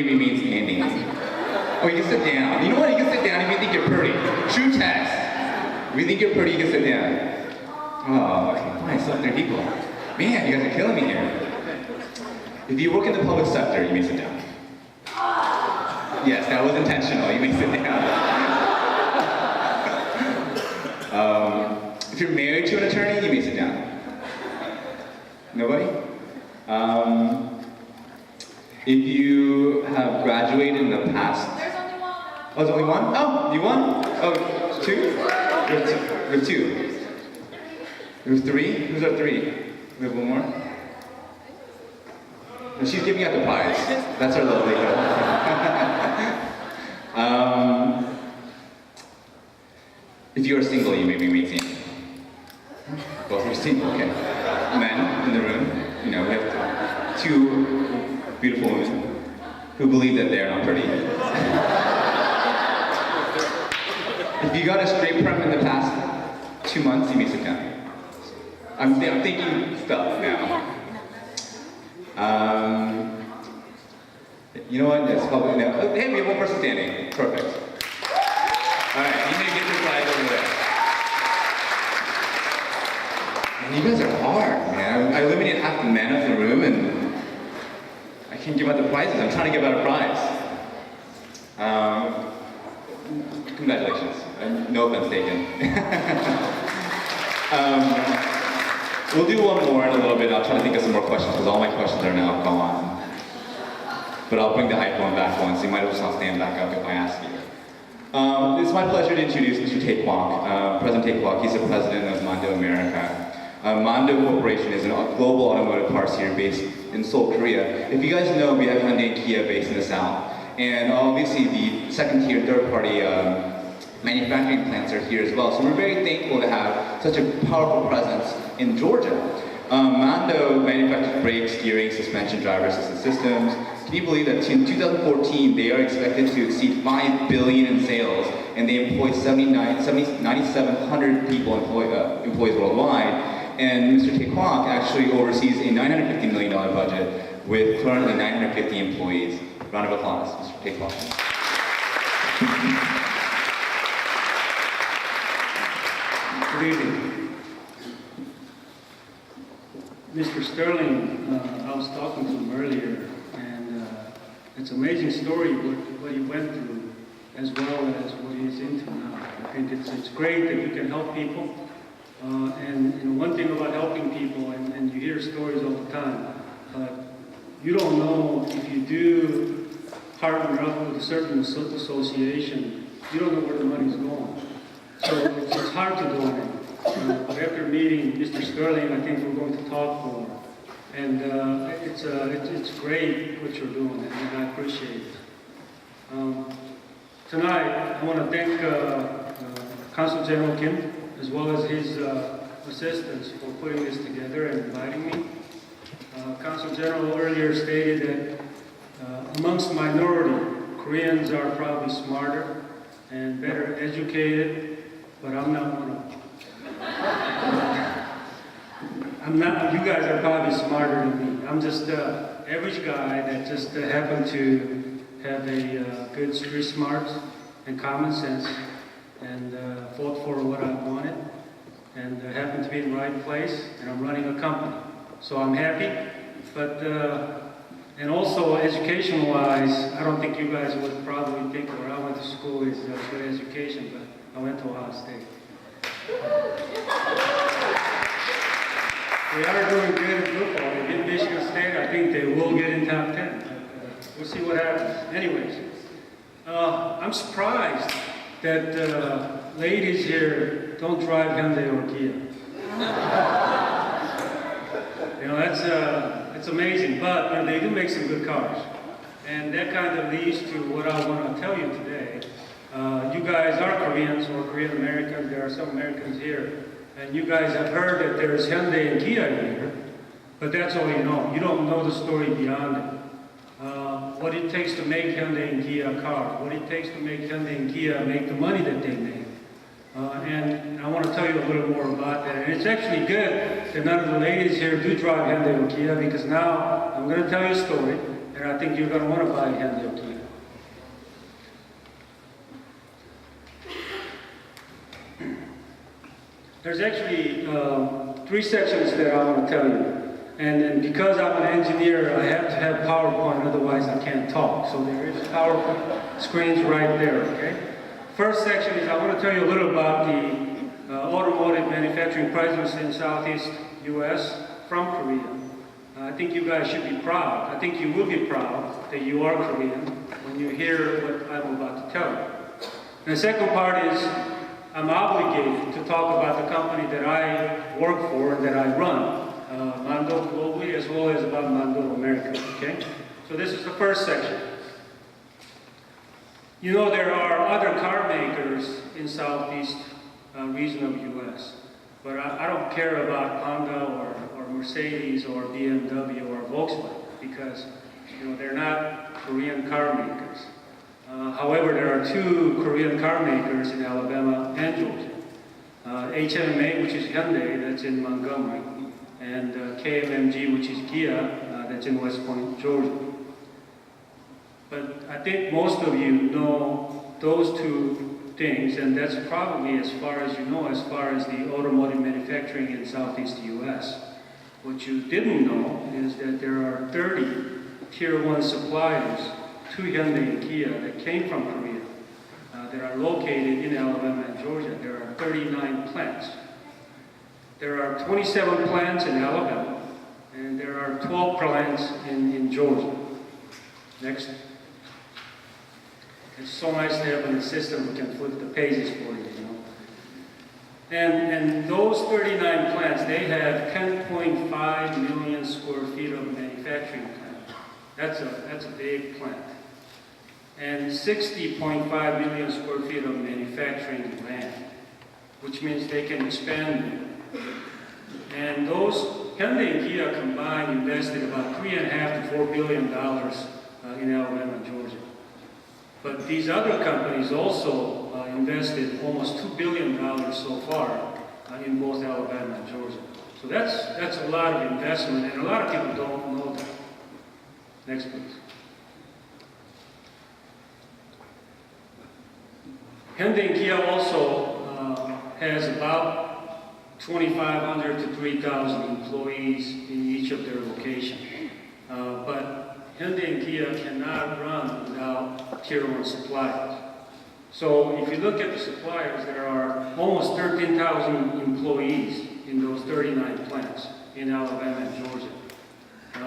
remain standing. Oh, you can sit down. You know what? You can sit down if you think you're pretty. True test. If you think you're pretty, you can sit down. Oh, okay, fine. So 3 people. Man, you guys are killing me here. If you work in the public sector, you may sit down. Yes, that was intentional. You may sit down. If you're married to an attorney, you may sit down. Nobody? If you have graduated in the past... There's only one. Oh, there's only one? Oh, you won? Oh, 2? There's 2. There's 3? Who's at 3? We have one more? No, she's giving out the prize. That's our lovely girl. If you are single, you may be making. Both are single, okay. Men in the room, we have 2 beautiful women who believe that they are not pretty. If you got a straight perm in the past 2 months, you may sit down. I'm thinking stuff now. You know what? Yes, probably no. Oh, hey, we have 1 person standing. Perfect. All right, you may get your flag over there. And you guys are hard, man. I eliminated half the men of the room, and I can't give out the prizes. I'm trying to give out a prize. Congratulations. No offense taken. We'll do one more in a little bit. I'll try to think of some more questions because all my questions are now gone. But I'll bring the iPhone back once. You might as well stand back up if I ask you. It's my pleasure to introduce Mr. Tae Kwok, President Tae Kwok. He's the president of Mando America. Mando Corporation is a global automotive car series based in Seoul, Korea. If you guys know, we have Hyundai and Kia based in the south. And obviously the second tier, third party manufacturing plants are here as well. So we're very thankful to have such a powerful presence in Georgia. Mando manufactures brakes, steering, suspension, driver assistance systems. Can you believe that in 2014 they are expected to exceed $5 billion in sales, and they employ 9,700 people employees worldwide. And Mr. Tae Kwok actually oversees a $950 million budget with currently 950 employees. Round of applause, Mr. Tae Kwok. Good evening. Mr. Sterling, I was talking to him earlier, and it's an amazing story what he went through, as well as what he's into now. I think it's great that you can help people, and one thing about helping people, and you hear stories all the time, but you don't know if you do partner up with a certain association, you don't know where the money's going. So it's hard to donate. But after meeting Mr. Sterling, I think we're going to talk more. And it's great what you're doing, and I appreciate it. Tonight, I want to thank Consul General Kim, as well as his assistants for putting this together and inviting me. Consul General earlier stated that amongst minority, Koreans are probably smarter and better educated, but I'm not one of them. I'm not, you guys are probably smarter than me. I'm just an average guy that just happened to have a good street smart and common sense, and fought for what I wanted, and happened to be in the right place, and I'm running a company. So I'm happy, but, and also education-wise, I don't think you guys would probably think where I went to school is good education, but I went to Ohio State. We are doing good in football. We're getting Michigan State. I think they will get in top 10. We'll see what happens. Anyways, I'm surprised that ladies here don't drive Hyundai or Kia. You know, that's amazing, but you know, they do make some good cars. And that kind of leads to what I want to tell you today. You guys are Koreans or Korean Americans. There are some Americans here. And you guys have heard that there's Hyundai and Kia here. But that's all you know. You don't know the story beyond it. What it takes to make Hyundai and Kia cars. What it takes to make Hyundai and Kia make the money that they make. And I want to tell you a little more about that. And it's actually good that none of the ladies here do drive Hyundai or Kia, because now I'm going to tell you a story, and I think you're going to want to buy Hyundai or Kia. There's actually 3 sections that I want to tell you. And because I'm an engineer, I have to have PowerPoint, otherwise I can't talk. So there is PowerPoint screens right there, okay? First section is I want to tell you a little about the automotive manufacturing presence in Southeast U.S. from Korea. I think you guys should be proud. I think you will be proud that you are Korean when you hear what I'm about to tell you. And the second part is I'm obligated to talk about the company that I work for and that I run. Mando globally as well as about Mando America, okay? So this is the first section. You know there are other car makers in southeast region of U.S., but I don't care about Honda or Mercedes or BMW or Volkswagen because you know they're not Korean car makers. However, there are 2 Korean car makers in Alabama and Georgia. HMMA, which is Hyundai, that's in Montgomery, and KMMG, which is Kia, that's in West Point, Georgia. But I think most of you know those 2 things, and that's probably as far as you know as far as the automotive manufacturing in Southeast U.S. What you didn't know is that there are 30 Tier 1 suppliers to Hyundai and Kia that came from Korea that are located in Alabama and Georgia. There are 39 plants. There are 27 plants in Alabama, and there are 12 plants in Georgia. Next. It's so nice to have an assistant who can flip the pages for you, you know. And those 39 plants, they have 10.5 million square feet of manufacturing plant. That's a big plant. And 60.5 million square feet of manufacturing land, which means they can expand. And those Hyundai and Kia combined invested about $3.5 to $4 billion in Alabama and Georgia. But these other companies also invested almost $2 billion so far in both Alabama and Georgia. So that's a lot of investment, and a lot of people don't know that. Next, please. Hyundai and Kia also has about 2,500 to 3,000 employees in each of their locations. But Hyundai and Kia cannot run without Tier 1 suppliers. So if you look at the suppliers, there are almost 13,000 employees in those 39 plants in Alabama and Georgia.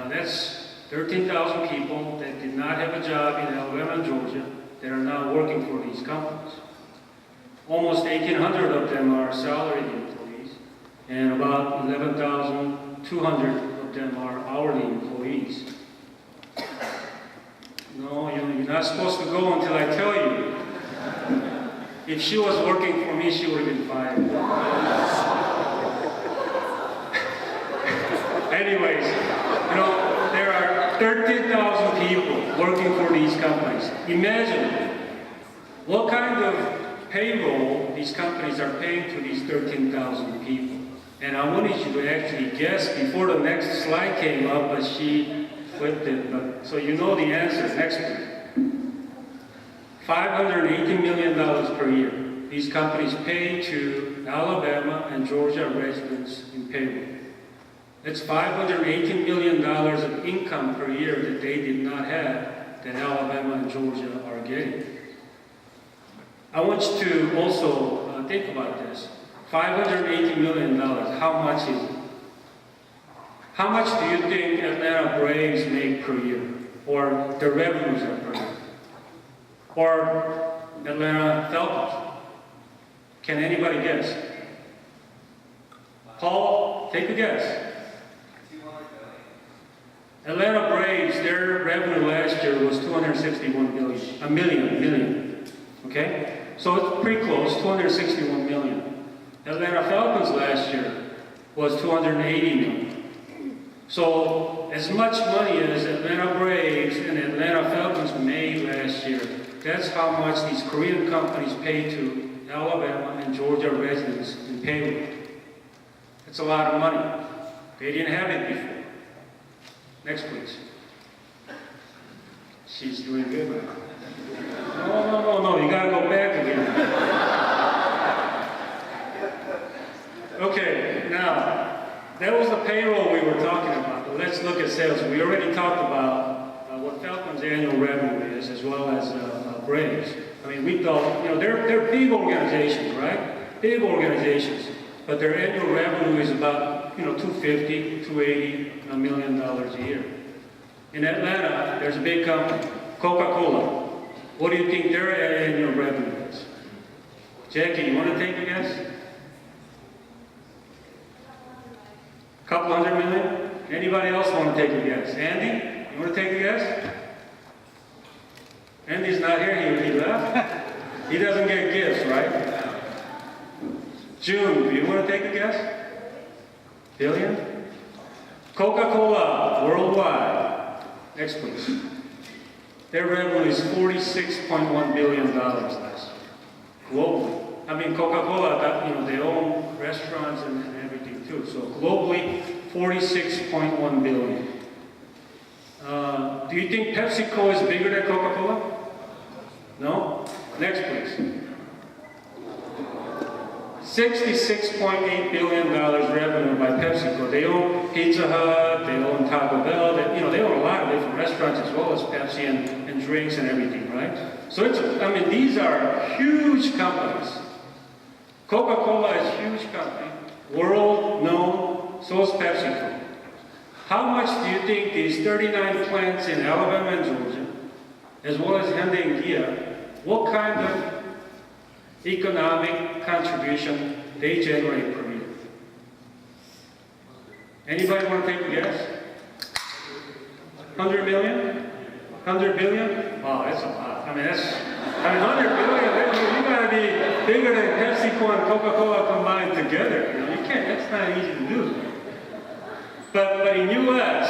That's 13,000 people that did not have a job in Alabama and Georgia that are now working for these companies. Almost 1,800 of them are salaried employees, and about 11,200 of them are hourly employees. No, you're not supposed to go until I tell you. If she was working for me, she would have been fired. Anyways, you know, there are 13,000 people working for these companies. Imagine what kind of payroll these companies are paying to these 13,000 people. And I wanted you to actually guess before the next slide came up, but she flipped it. But, so you know the answer. Next one. $580 million per year. These companies pay to Alabama and Georgia residents in payroll. That's $580 million of income per year that they did not have that Alabama and Georgia are getting. I want you to also think about this. $580 million, how much is it? How much do you think Atlanta Braves make per year? Or their revenues are per year? Or Atlanta Falcons? Can anybody guess? Paul, take a guess. Atlanta Braves, their revenue last year was $261 million. Okay? So it's pretty close, $261 million. Atlanta Falcons last year was $280 million. So as much money as Atlanta Braves and Atlanta Falcons made last year, that's how much these Korean companies pay to Alabama and Georgia residents in payroll. That's a lot of money. They didn't have it before. Next, please. She's doing good now. No, you gotta go back again. Okay, now, that was the payroll we were talking about, but let's look at sales. We already talked about what Falcon's annual revenue is, as well as Braves. I mean, we thought, they're big organizations, right? Big organizations, but their annual revenue is about, $250, $280 million a year. In Atlanta, there's a big company, Coca-Cola. What do you think their annual revenue is? Jackie, you want to take a guess? Couple hundred million? Anybody else want to take a guess? Andy, you want to take a guess? Andy's not here, he left. He doesn't get gifts, right? June, do you want to take a guess? Billion? Coca-Cola, worldwide. Next, please. Their revenue is $46.1 billion last year. Globally. I mean, Coca-Cola, they own restaurants and everything too. So globally, $46.1 billion. Do you think PepsiCo is bigger than Coca-Cola? No? Next, please. $66.8 billion revenue by PepsiCo. They own Pizza Hut, they own Taco Bell, they own a lot of different restaurants as well as Pepsi and drinks and everything, right? So these are huge companies. Coca-Cola is a huge company, world known, so is PepsiCo. How much do you think these 39 plants in Alabama and Georgia, as well as Hyundai and Kia, what kind of economic contribution they generate per year? Anybody want to take a guess? 100 million? 100 billion? Wow, that's a lot. 100 billion, you gotta be bigger than PepsiCo and Coca-Cola combined together. You can't, that's not easy to do. But in US,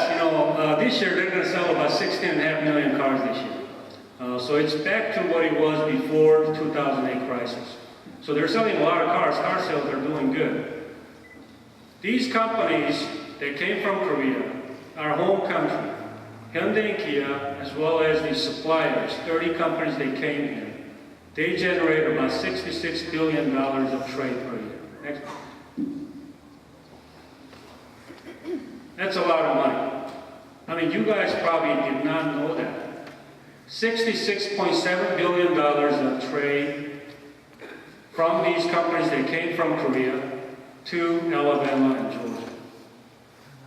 this year they're gonna sell about 16.5 million cars this year. So it's back to what it was before the 2008 crisis. So they're selling a lot of cars. Car sales are doing good. These companies that came from Korea, our home country, Hyundai and Kia, as well as the suppliers, 30 companies they came here, they generate about $66 billion of trade per year. Next. That's a lot of money. I mean, you guys probably did not know that. $66.7 billion of trade from these companies that came from Korea to Alabama and Georgia.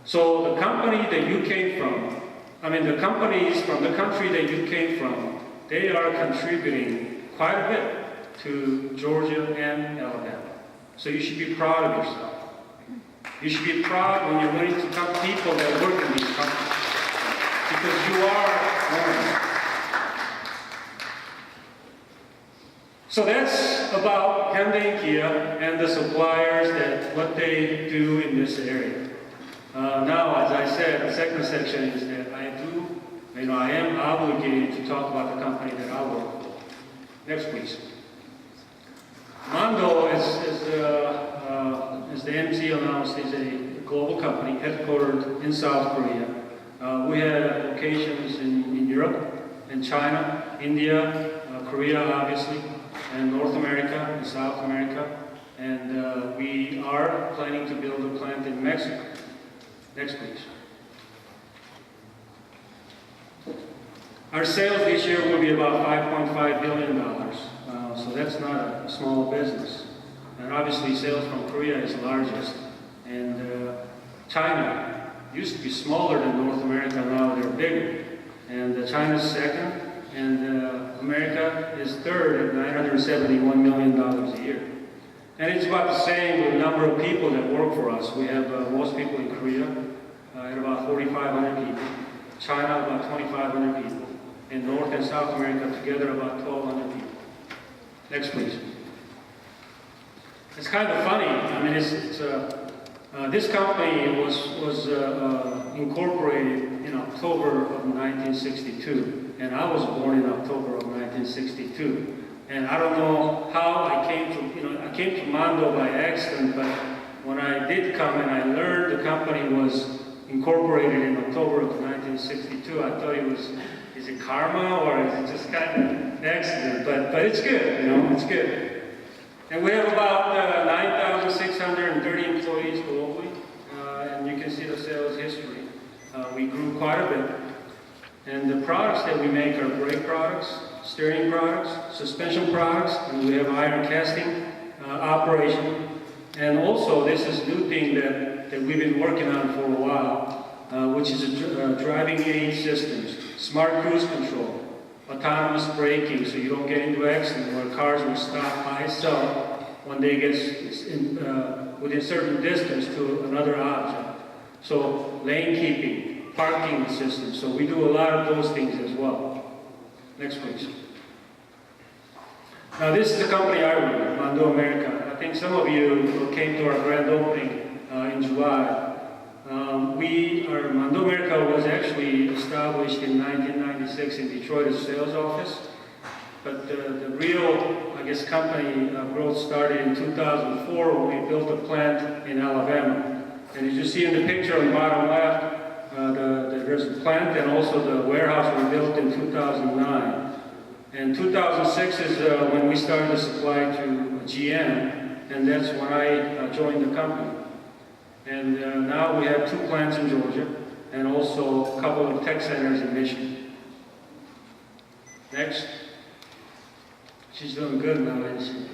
So the company that you came from, the companies from the country that you came from, they are contributing quite a bit to Georgia and Alabama. So you should be proud of yourself. You should be proud when you're running to people that work in these companies, because you are one of them. So that's about Hyundai and Kia and the suppliers, that what they do in this area. Now, as I said, the second section is that I am obligated to talk about the company that I work for. Next, please. Mondo, as the MC announced, is a global company headquartered in South Korea. We have locations in Europe, in China, India, Korea, obviously, and North America and South America. And we are planning to build a plant in Mexico. Next, please. Our sales this year will be about $5.5 billion. So that's not a small business. And obviously sales from Korea is the largest. And China used to be smaller than North America, now they're bigger. And China's second, and America is third at $971 million a year. And it's about the same with the number of people that work for us. We have most people in Korea at about 4,500 people, China about 2,500 people, and North and South America together about 1,200 people. Next, please. It's kind of funny. I mean, this company was incorporated in October of 1962, and I was born in October of 1962. And I don't know how I came to Mando by accident, but when I did come and I learned the company was incorporated in October of 1962, I thought is it karma or is it just kind of an accident? But it's good, it's good. And we have about 9,630 employees globally, and you can see the sales history. We grew quite a bit. And the products that we make are brake products, steering products, suspension products, and we have iron casting operation. And also, this is a new thing that we've been working on for a while, which is driving aid systems, smart cruise control, autonomous braking, so you don't get into accidents where cars will stop by itself when they get within a certain distance to another object. So lane keeping, parking systems. So we do a lot of those things as well. Next, please. Now this is the company I run, Mando America. I think some of you came to our grand opening in July. Mando America was actually established in 1996 in Detroit as a sales office. But the real, company growth started in 2004 when we built a plant in Alabama. And as you see in the picture on the bottom left, there's a plant and also the warehouse we built in 2009. And 2006 is when we started to supply to GM, and that's when I joined the company. And now we have 2 plants in Georgia and also a couple of tech centers in Michigan. Next. She's doing good now, isn't she?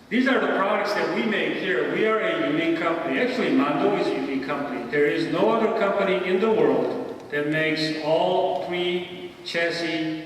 These are the products that we make here. We are a unique company. Actually, Mando is a unique company. There is no other company in the world that makes all 3 chassis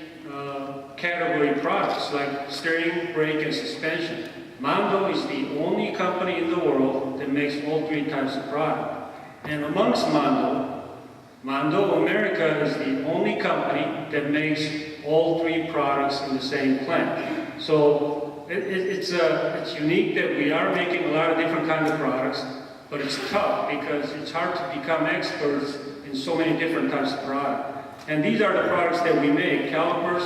category products like steering, brake, and suspension. Mando is the only company in the world that makes all 3 types of product. And amongst Mando America is the only company that makes all 3 products in the same plant. So it's unique that we are making a lot of different kinds of products, but it's tough because it's hard to become experts in so many different types of product. And these are the products that we make: calipers,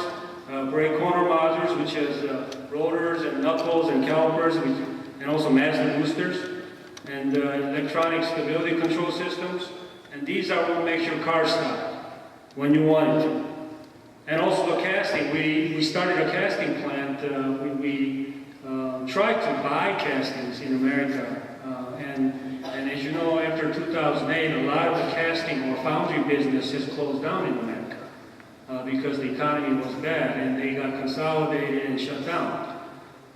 brake corner modules, which has rotors and knuckles and calipers, and also Mazda boosters, and electronic stability control systems. And these are what makes your car stop when you want it to. And also the casting. We started a casting plant. We tried to buy castings in America. And as you know, after 2008, a lot of the casting or foundry business has closed down in America because the economy was bad and they got consolidated and shut down.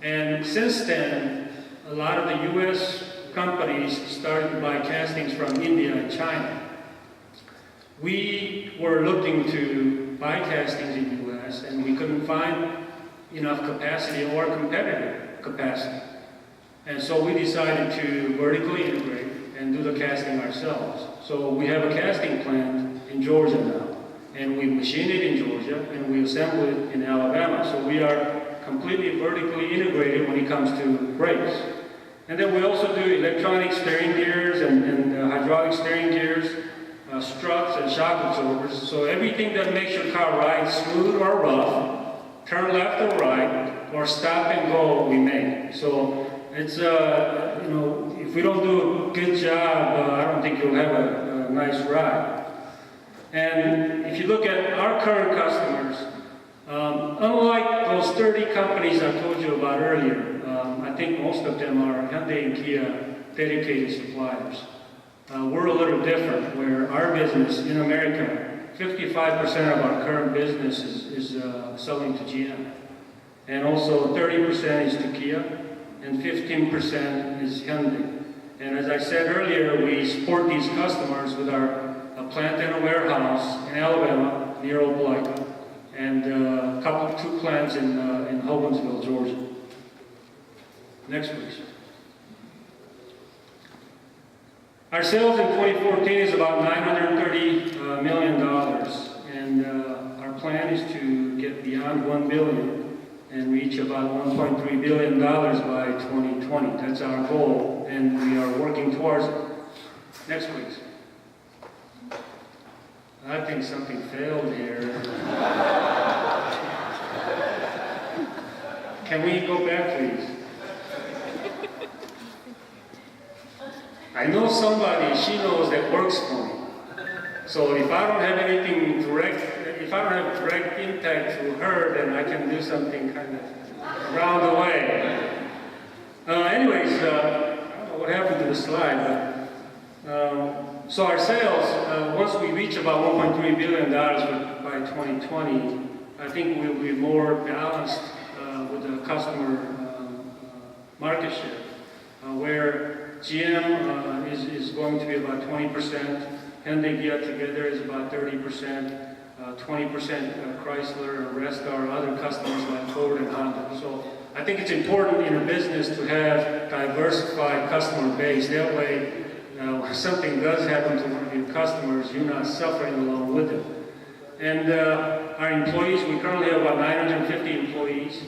And since then, a lot of the U.S. companies started to buy castings from India and China. We were looking to buy castings in the U.S. and we couldn't find enough capacity or competitive capacity. And so we decided to vertically integrate and do the casting ourselves. So we have a casting plant in Georgia now, and we machine it in Georgia and we assemble it in Alabama. So we are completely vertically integrated when it comes to brakes. And then we also do electronic steering gears and hydraulic steering gears, struts and shock absorbers. So everything that makes your car ride smooth or rough, turn left or right, or stop and go, we make. So it's, if we don't do a good job, I don't think you'll have a nice ride. And if you look at our current customers, unlike those 30 companies I told you about earlier, I think most of them are Hyundai and Kia dedicated suppliers. We're a little different, where our business in America, 55% of our current business is selling to GM. And also 30% is to Kia, and 15% is Hyundai. And as I said earlier, we support these customers with our plant and a warehouse in Alabama, near Opelika, and two plants in Hogansville, Georgia. Next, please. Our sales in 2014 is about $930 million, and our plan is to get beyond $1 billion and reach about $1.3 billion by 2020. That's our goal, and we are working towards it. Next, please. I think something failed here. Can we go back, please? I know somebody, she knows, that works for me. So if I don't have anything direct, if I don't have direct impact to her, then I can do something kind of around the way. Anyways, I don't know what happened to the slide, but so our sales, once we reach about $1.3 billion by 2020, I think we'll be more balanced with the customer market share, where GM is going to be about 20%, Hyundai Kia together is about 30%, 20% Chrysler, and the rest are other customers like Ford and Honda. So I think it's important in a business to have diversified customer base. That way, when something does happen to one of your customers, you're not suffering along with them. And our employees, we currently have about 950 employees.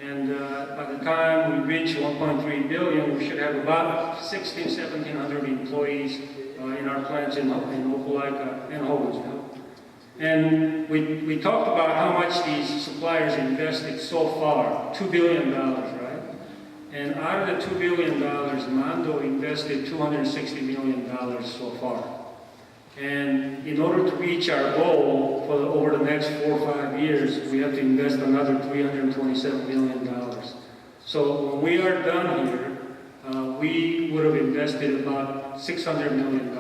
And by the time we reach 1.3 billion, we should have about 1,700 employees in our plants in Opelika and Hogansville. And we talked about how much these suppliers invested so far, $2 billion, right? And out of the $2 billion, Mando invested $260 million so far. And in order to reach our goal for over the next 4 or 5 years, we have to invest another $327 million. So when we are done here, we would have invested about $600 million.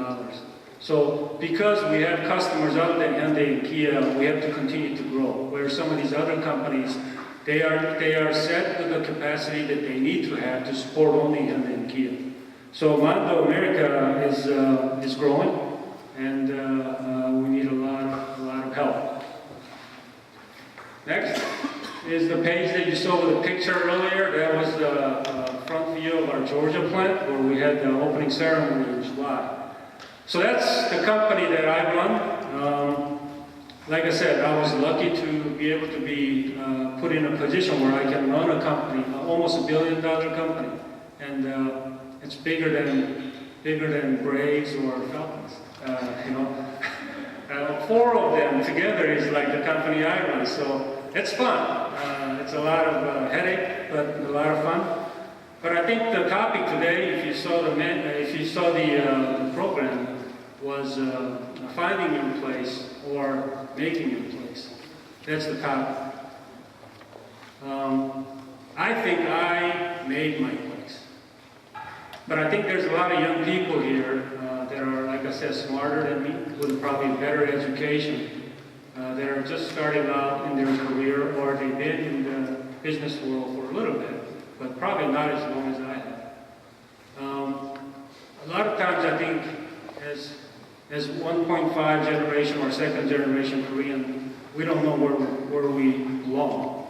So because we have customers other than Hyundai and Kia, we have to continue to grow. Where some of these other companies, they are set with the capacity that they need to have to support only Hyundai and Kia. So Mando America is growing. And we need a lot of help. Next is the page that you saw with the picture earlier. That was the front view of our Georgia plant where we had the opening ceremony in July. So that's the company that I run. Like I said, I was lucky to be able to be put in a position where I can run a company, almost $1 billion company, and it's bigger than Braves or Falcons. 4 of them together is like the company I run, so it's fun. It's a lot of headache, but a lot of fun. But I think the topic today, if you saw the program, was finding your place or making your place. That's the topic. I think I made my place, but I think there's a lot of young people here that are, like I said, smarter than me, with probably better education, that are just starting out in their career, or they've been in the business world for a little bit, but probably not as long as I have. A lot of times I think as 1.5 generation or second generation Korean, we don't know where we belong.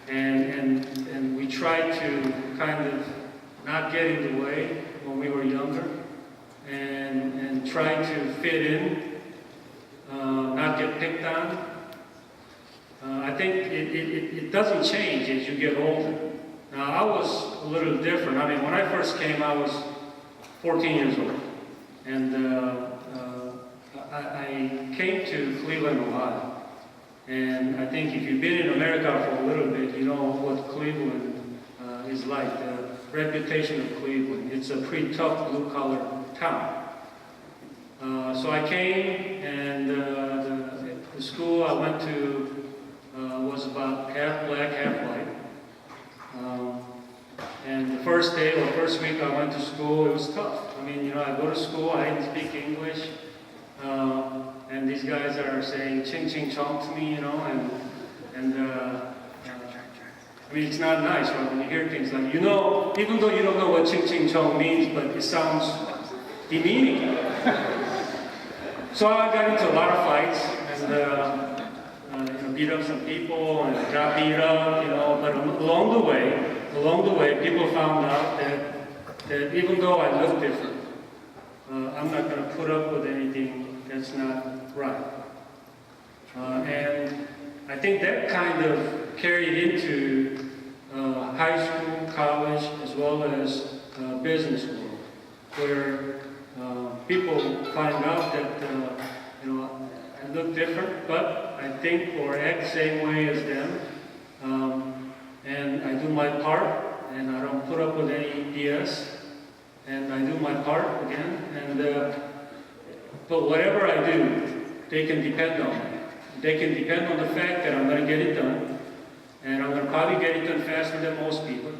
And we try to kind of not get in the way when we were younger, and try to fit in, not get picked on. I think it doesn't change as you get older. Now, I was a little different. I mean, when I first came, I was 14 years old. And I came to Cleveland, Ohio. And I think if you've been in America for a little bit, you know what Cleveland is like, the reputation of Cleveland. It's a pretty tough blue-collar town. So I came, and the school I went to was about half black, half white. And the first day or first week I went to school, it was tough. I mean, I go to school, I didn't speak English, and these guys are saying ching ching chong to me, and I mean, it's not nice, right? When you hear things like, you know, even though you don't know what Ching Ching Chong means, but it sounds demeaning. So I got into a lot of fights and beat up some people and got beat up, you know. But along the way, people found out that even though I look different, I'm not going to put up with anything that's not right. And I think that kind of carried into high school, college, as well as business school, where people find out that you know, I look different, but I think or act the same way as them, and I do my part, and I don't put up with any BS, and I do my part again, and but whatever I do, they can depend on me. They can depend on the fact that I'm going to get it done, and I'm going to probably get it done faster than most people,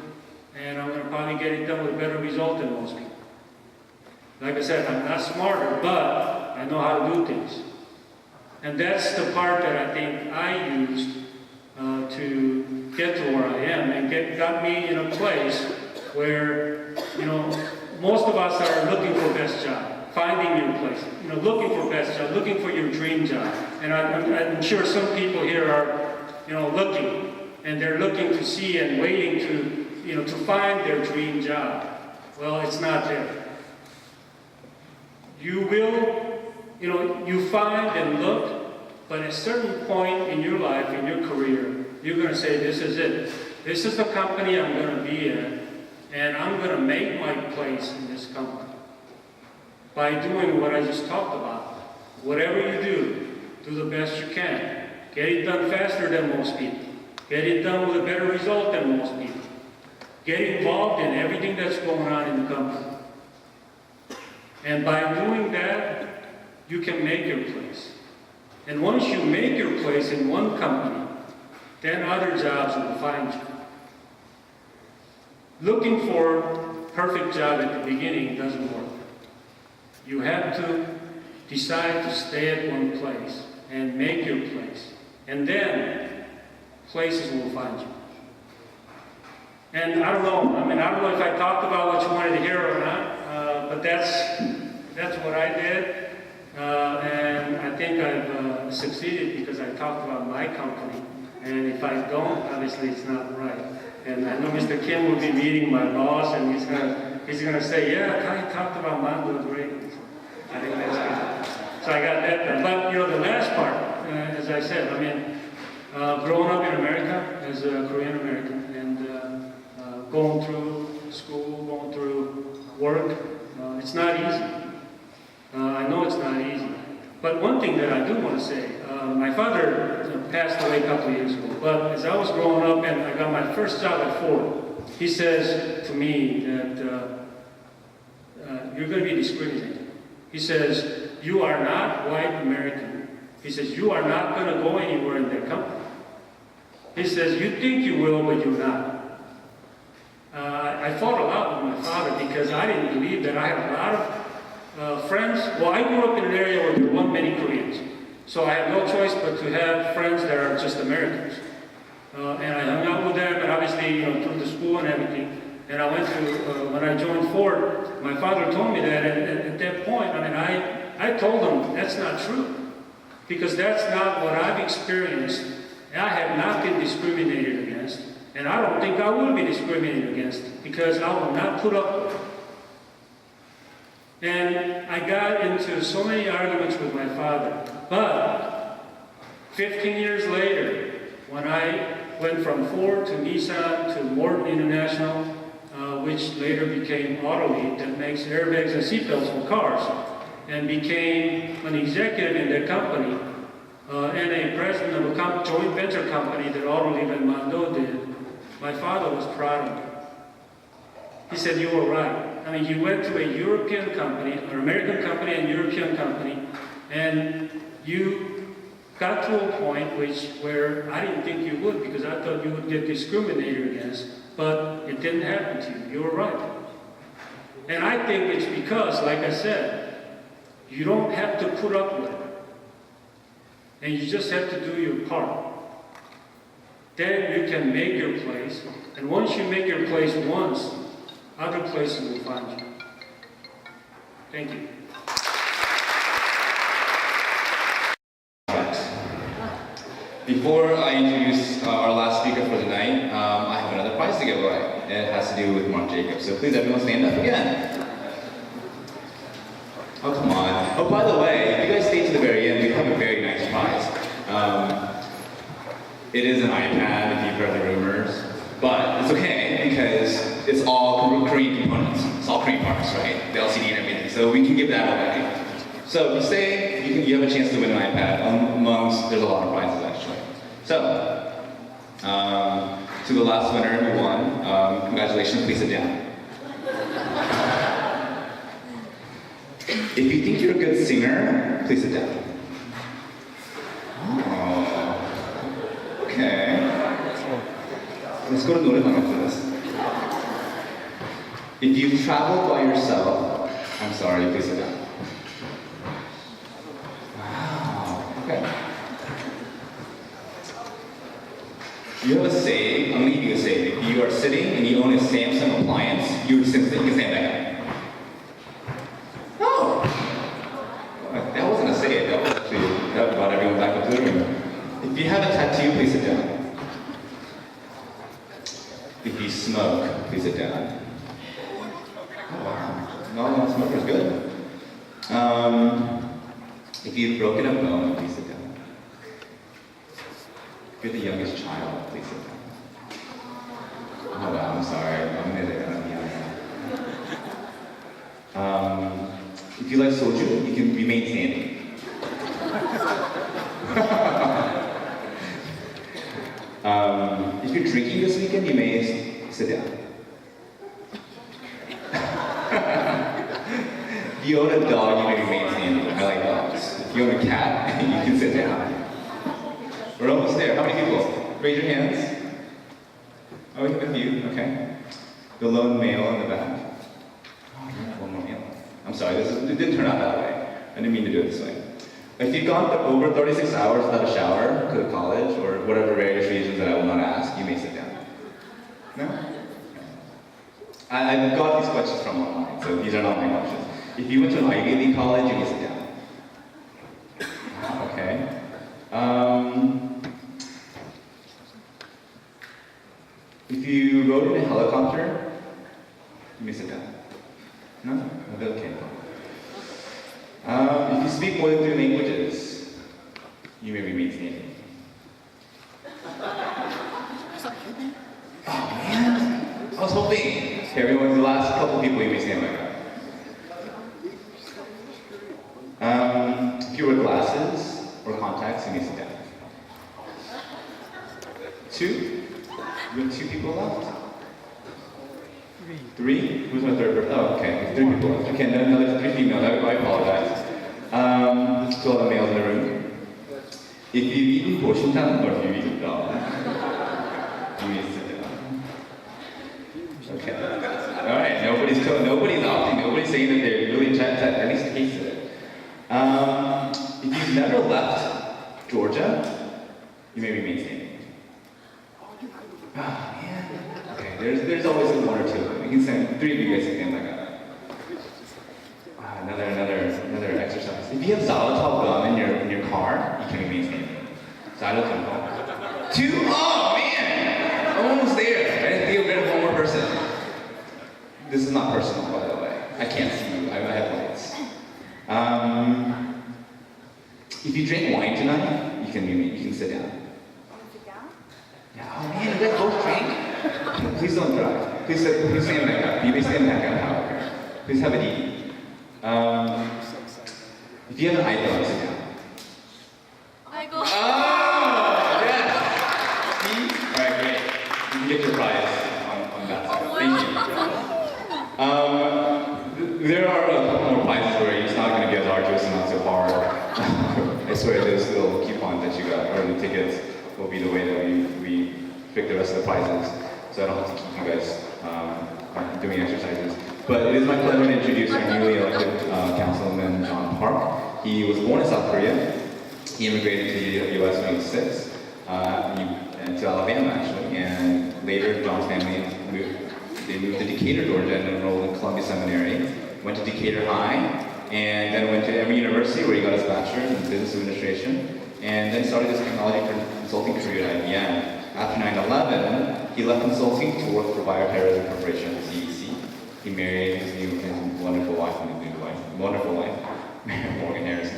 and I'm going to probably get it done with a better result than most people. Like I said, I'm not smarter, but I know how to do things. And that's the part that I think I used to get to where I am and got me in a place where, you know, most of us are looking for best job, finding your place, you know, looking for best job, looking for your dream job. And I'm sure some people here are, you know, looking, and they're looking to see and waiting to, you know, to find their dream job. Well, it's not there. You will, you know, you find and look, but at a certain point in your life, in your career, you're going to say, this is it. This is the company I'm going to be in, and I'm going to make my place in this company by doing what I just talked about. Whatever you do the best you can. Get it done faster than most people. Get it done with a better result than most people. Get involved in everything that's going on in the company. And by doing that, you can make your place. And once you make your place in one company, then other jobs will find you. Looking for a perfect job at the beginning doesn't work. You have to decide to stay at one place and make your place. And then places will find you. And I don't know if I talked about what you wanted to hear or not, but that's what I did. And I think I've succeeded because I talked about my company. And if I don't, obviously it's not right. And I know Mr. Kim will be meeting my boss, and he's gonna say, yeah, Kai talked about Mando great. I think that's good. So I got that done. But you know, the last part, as I said, I mean, growing up in America as a Korean American, and going through school, going through work, it's not easy. I know it's not easy. But one thing that I do want to say, my father passed away a couple of years ago, but as I was growing up and I got my first job at Ford, he says to me that you're going to be discriminated. He says, you are not white American. He says, you are not going to go anywhere in that company. He says, you think you will, but you're not. I fought a lot with my father because I didn't believe that I had a lot of friends. Well, I grew up in an area where there weren't many Koreans. So I had no choice but to have friends that are just Americans. And I hung out with them, and obviously, you know, through the school and everything. And I went to, when I joined Ford, my father told me that, and at that point, I mean, I told him that's not true. Because that's not what I've experienced. I have not been discriminated against, and I don't think I will be discriminated against, because I will not put up with it. And I got into so many arguments with my father. But 15 years later, when I went from Ford to Nissan to Morton International, which later became Autolead, that makes airbags and seatbelts for cars, and became an executive in that company, and a president of a joint venture company that Autolead and Mando did, my father was proud of me. He said, you were right. I mean, you went to a European company, an American company and European company, and you got to a point where I didn't think you would, because I thought you would get discriminated against, but it didn't happen to you. You were right. And I think it's because, like I said, you don't have to put up with it. And you just have to do your part. then you can make your place. And once you make your place once, other places will find you. Thank you. Before I introduce our last speaker for the night, I have another prize to give away. It has to do with Mark Jacobs. So please everyone stand up again. Oh, come on. Oh, by the way, if you guys stay to the very end, we have a very nice prize. It is an iPad, if you've heard the rumors. But it's okay, because it's all Korean components. It's all Korean parts, right? The LCD and everything. So we can give that away. So if you stay, you have a chance to win an iPad. There's a lot of prizes, actually. So, to the last winner who won, congratulations, please sit down. If you think you're a good singer, please sit down. Oh, okay. Let's go to 노래방 after this. If you've traveled by yourself, I'm sorry, please sit down. Wow, okay. You have a save, I'm gonna give you a save. If you are sitting and you own a Samsung appliance, you can stand back up. Oh! That wasn't a save, that was actually, that brought everyone back up to the room. If you have a tattoo, please sit down. If you smoke, please sit down. Oh wow, no, smoker's good. If you've broken a bone, please sit down. If you're the youngest child, please sit down. Oh wow, I'm sorry. If you like soju, you can remain standing. If you're drinking this weekend, you may sit down. If you own a dog, you may remain standing. I like dogs. If you own a cat, you can sit down. We're almost there. How many people? Raise your hands. Oh, we have a few. Okay. The lone male in the back. Oh, yeah, one more male. I'm sorry, it didn't turn out that way. I didn't mean to do it this way. If you've gone over 36 hours without a shower to college, or whatever various reasons that I will not ask, you may sit down. No? I've got these questions from online, so these are not my questions. If you went to an Ivy League college, you may sit down. Okay. If you rode in a helicopter, you may sit down. No? Okay. If you speak more than 3 languages, you may remain standing. Oh man, I was hoping. Everyone, the last couple people, you may stand like that. If you wear glasses or contacts, you may sit down. 2? We have 2 people left? 3? Who's my third person? Oh, okay. 3 people left. Okay, no, there's 3 females. I apologize. There's still other males in the room. If you've eaten boshimtan or if you've eaten dog, you may sit down. Okay. Alright, nobody's opting. Nobody's saying that they're really at least tasted it. If you've never left Georgia, you may remain standing. Oh, man. Okay, there's always 1 or 2. We can send 3 of you guys to stand back up. Another exercise. If you have xylitol gum in your car, you can remain standing. Xylitol gum. 2? Oh man! I'm almost there. I didn't think we had 1 more person. This is not personal, by the way. I can't see you. I have lights. If you drink wine tonight, you can sit down. Oh man, you guys both drink? Please don't drive. Please stand back up. You may stand back up, however. Please have it easy. If you have an iPhone, sit down. 아이고. Oh, yes. See? All right, great. You can get your prize on that side. Thank you. There are a couple more prizes where it's not going to be as arduous and not so hard. I swear those little coupons that you got, or the tickets, will be the way that we pick the rest of the prizes. So I don't have to keep you guys doing exercises. But it is my pleasure to introduce our newly elected Councilman John Park. He was born in South Korea. He immigrated to the U.S. when he was 6. and to Alabama actually, and later John's family moved to Decatur, Georgia, and enrolled in Columbia Seminary. Went to Decatur High, and then went to Emory University where he got his bachelor's in business administration, and then started his technology consulting career at IBM. After 9/11, he left consulting to work for Bioterrorism Corporation, CEC. He married his wonderful wife, Morgan Harris, in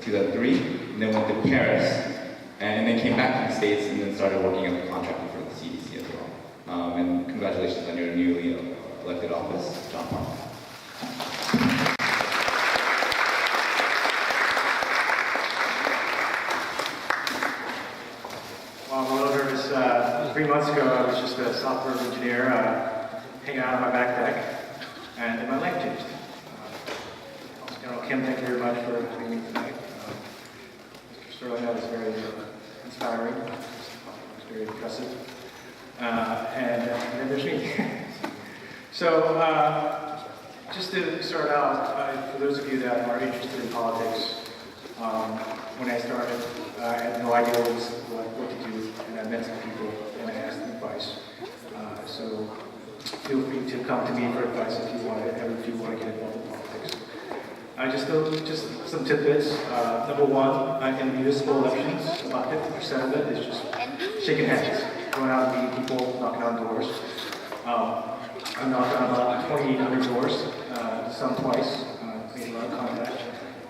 2003, and then went to Paris, and then came back to the States, and then started working as a contractor for the CDC as well. And congratulations on your newly elected office, John Park. Well, I'm a little nervous. 3 months ago, I was just a software engineer hanging out on my back deck, and then my life changed. General Kim, thank you very much for having me tonight. Mr. Sterling, that was very inspiring. It was very impressive. And then there's me. So, just to start out, for those of you that are interested in politics, when I started, I had no idea what to do, and I met some people and I asked them advice. So feel free to come to me for advice if you want to get involved in politics. Just some tidbits. Number one, in municipal elections, about 50% of it is just shaking hands, going out and meeting people, knocking on doors. I knocked on about 2,800 doors, some twice, made a lot of contact.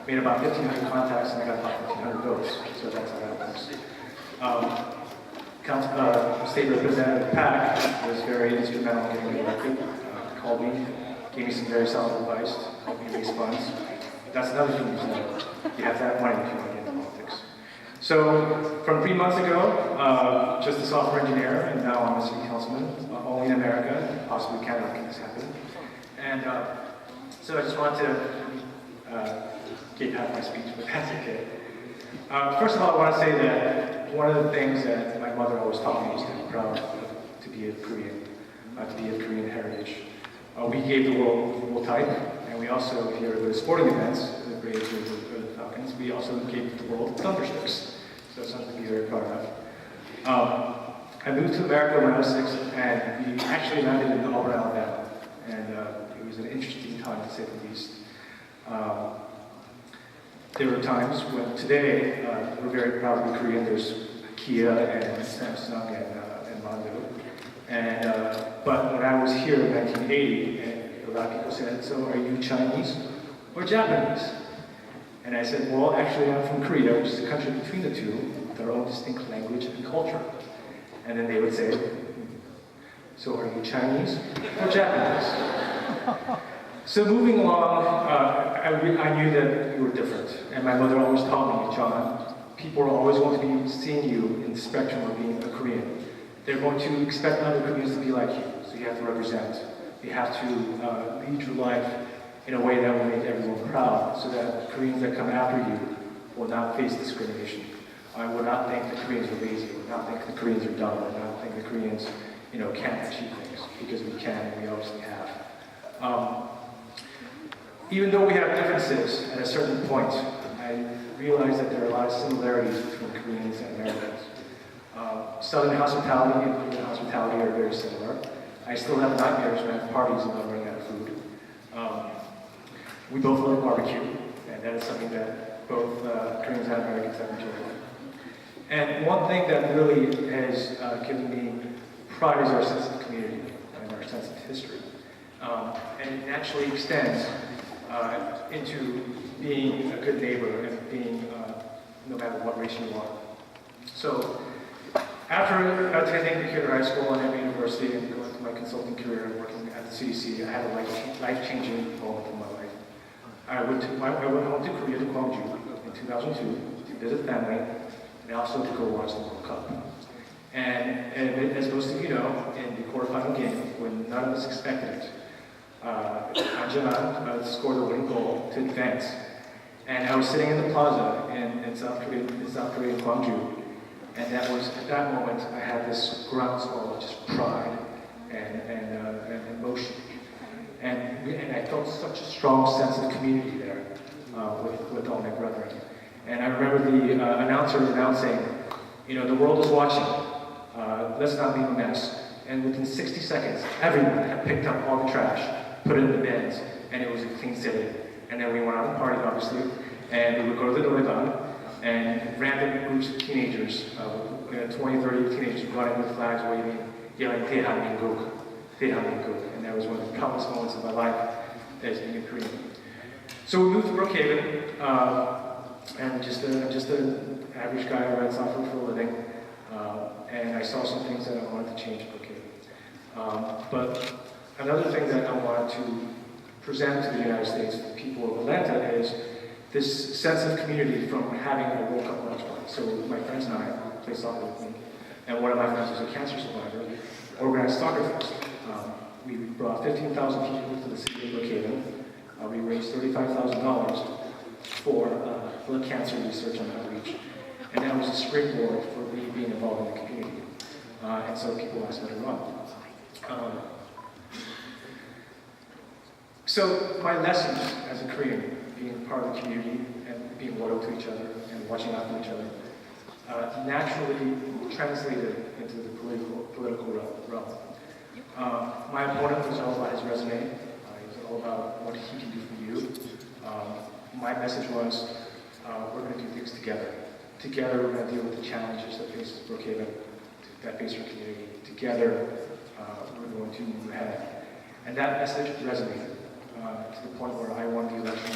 Made about 1,500 contacts and I got about 1,500 votes, so that's how that works. State Representative Pack was very instrumental in getting me elected. Called me, gave me some very solid advice, helped me raise funds. That's another thing you have to have money if you want to get into politics. So from 3 months ago, just a software engineer, and now I'm a city councilman, only in America, possibly Canada can this happen. And so I just want to get half my speech, but that's okay. First of all, I want to say that one of the things that my mother always taught me is to be proud to be a Korean, to be of Korean heritage. We gave the world type, and we also, if you go to sporting events, the Braves or the Falcons, we also gave the world thundersticks. So it's something to be very proud of. I moved to America when I was 6, and we actually landed in Auburn, Alabama, and it was an interesting time to say the least. There were times when today we're very proud to be Korean. There's Kia and Samsung and Mondo. But when I was here in 1980, and a lot of people said, "So are you Chinese or Japanese?" And I said, "Well, actually I'm from Korea, which is a country between the two, with our own distinct language and culture." And then they would say, "So are you Chinese or Japanese?" So moving along, I knew that we were different. And my mother always taught me, "John, people are always going to be seeing you in the spectrum of being a Korean. They're going to expect other Koreans to be like you, so you have to represent. You have to lead your life in a way that will make everyone proud, so that Koreans that come after you will not face discrimination. I will not think the Koreans are lazy, I will not think the Koreans are dumb, I will not think the Koreans, can't achieve things, because we can, and we obviously have." Even though we have differences at a certain point, I realize that there are a lot of similarities between Koreans and Americans. Southern hospitality and Korean hospitality are very similar. I still have nightmares when I have parties and I'm running out of food. We both love barbecue, and that is something that both Koreans and Americans have enjoyed. And one thing that really has given me pride is our sense of community and our sense of history. And it naturally extends into being a good neighbor and being no matter what race you are. So after attending Decatur High School and Emory University and going through my consulting career and working at the CDC, I had a life-changing moment in my life. I went home to Korea, to Gwangju, in 2002 to visit family and also to go watch the World Cup. And as most of you know, in the quarterfinal game, when none of us expected it, Anjaman scored the winning goal to advance. And I was sitting in the plaza in South Korea, Gwangju, and that was, at that moment, I had this groundswell of just pride and emotion. And I felt such a strong sense of community there with all my brethren. And I remember the announcer announcing, the world is watching, let's not leave a mess. And within 60 seconds, everyone had picked up all the trash, put it in the bins, and it was a clean city. And then we went out and partied, obviously, and we would go to the Doredan, and random groups of teenagers, 20, 30 teenagers running with flags waving, yelling, 대한민국, 대한민국. And that was one of the proudest moments of my life as being a Korean. So we moved to Brookehaven, and just an average guy who writes software for a living, and I saw some things that I wanted to change in Brookehaven. But another thing that I wanted to present to the United States, the people of Atlanta, is this sense of community from having a World Cup lunch party. So my friends and I play soccer with me, and one of my friends who's a cancer survivor organized Soccer Fest. We brought 15,000 people to the city of Brookehaven. We raised $35,000 for blood cancer research and outreach. And that was a springboard for me being involved in the community. And so people asked me to run. So my lessons as a Korean, being part of the community and being loyal to each other and watching out for each other, naturally translated into the political realm. My opponent was all about his resume. He was all about what he can do for you. My message was, we're going to do things together. Together, we're going to deal with the challenges that face Brookehaven, that face our community. Together, we're going to move ahead. And that message resonated to the point where I won the election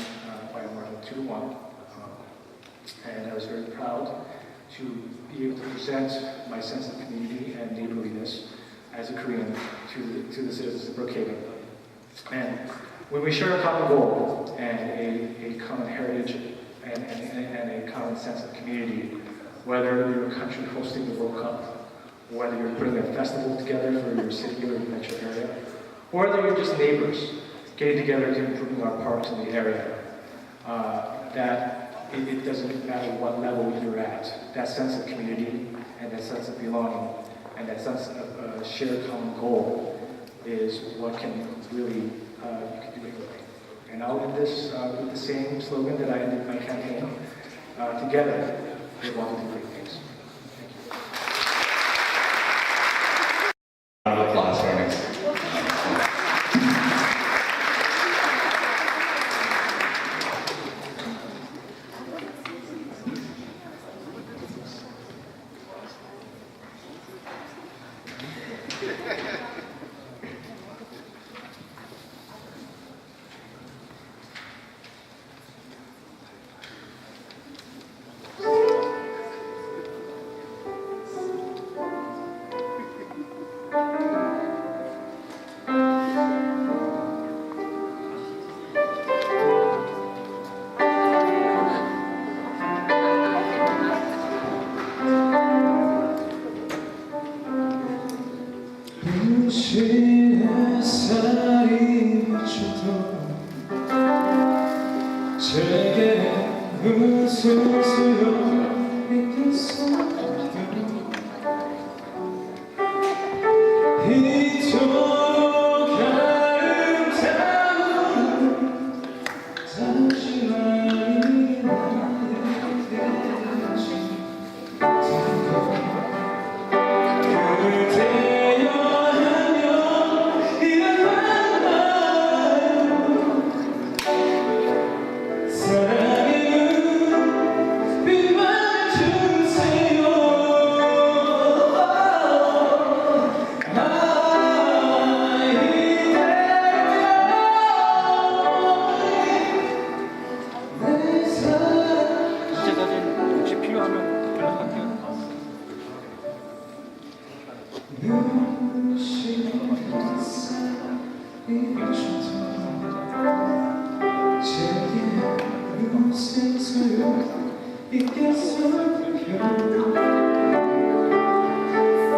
by a margin of 2-1. And I was very proud to be able to present my sense of community and neighborliness as a Korean to the citizens of Brookehaven. And when we share a common goal and a common heritage and a common sense of community, whether you're a country hosting the World Cup, whether you're putting a festival together for your city or your metro area, or whether you're just neighbors getting together to improving our parks in the area, that it doesn't matter what level you're at. That sense of community and that sense of belonging and that sense of a shared common goal is what can really, you can do anything. And I'll end this with the same slogan that I ended my campaign. Together, we want to do great things. Thank you. Round of applause for our next. 햇살이 비춰도 제게 웃을 수 있겠어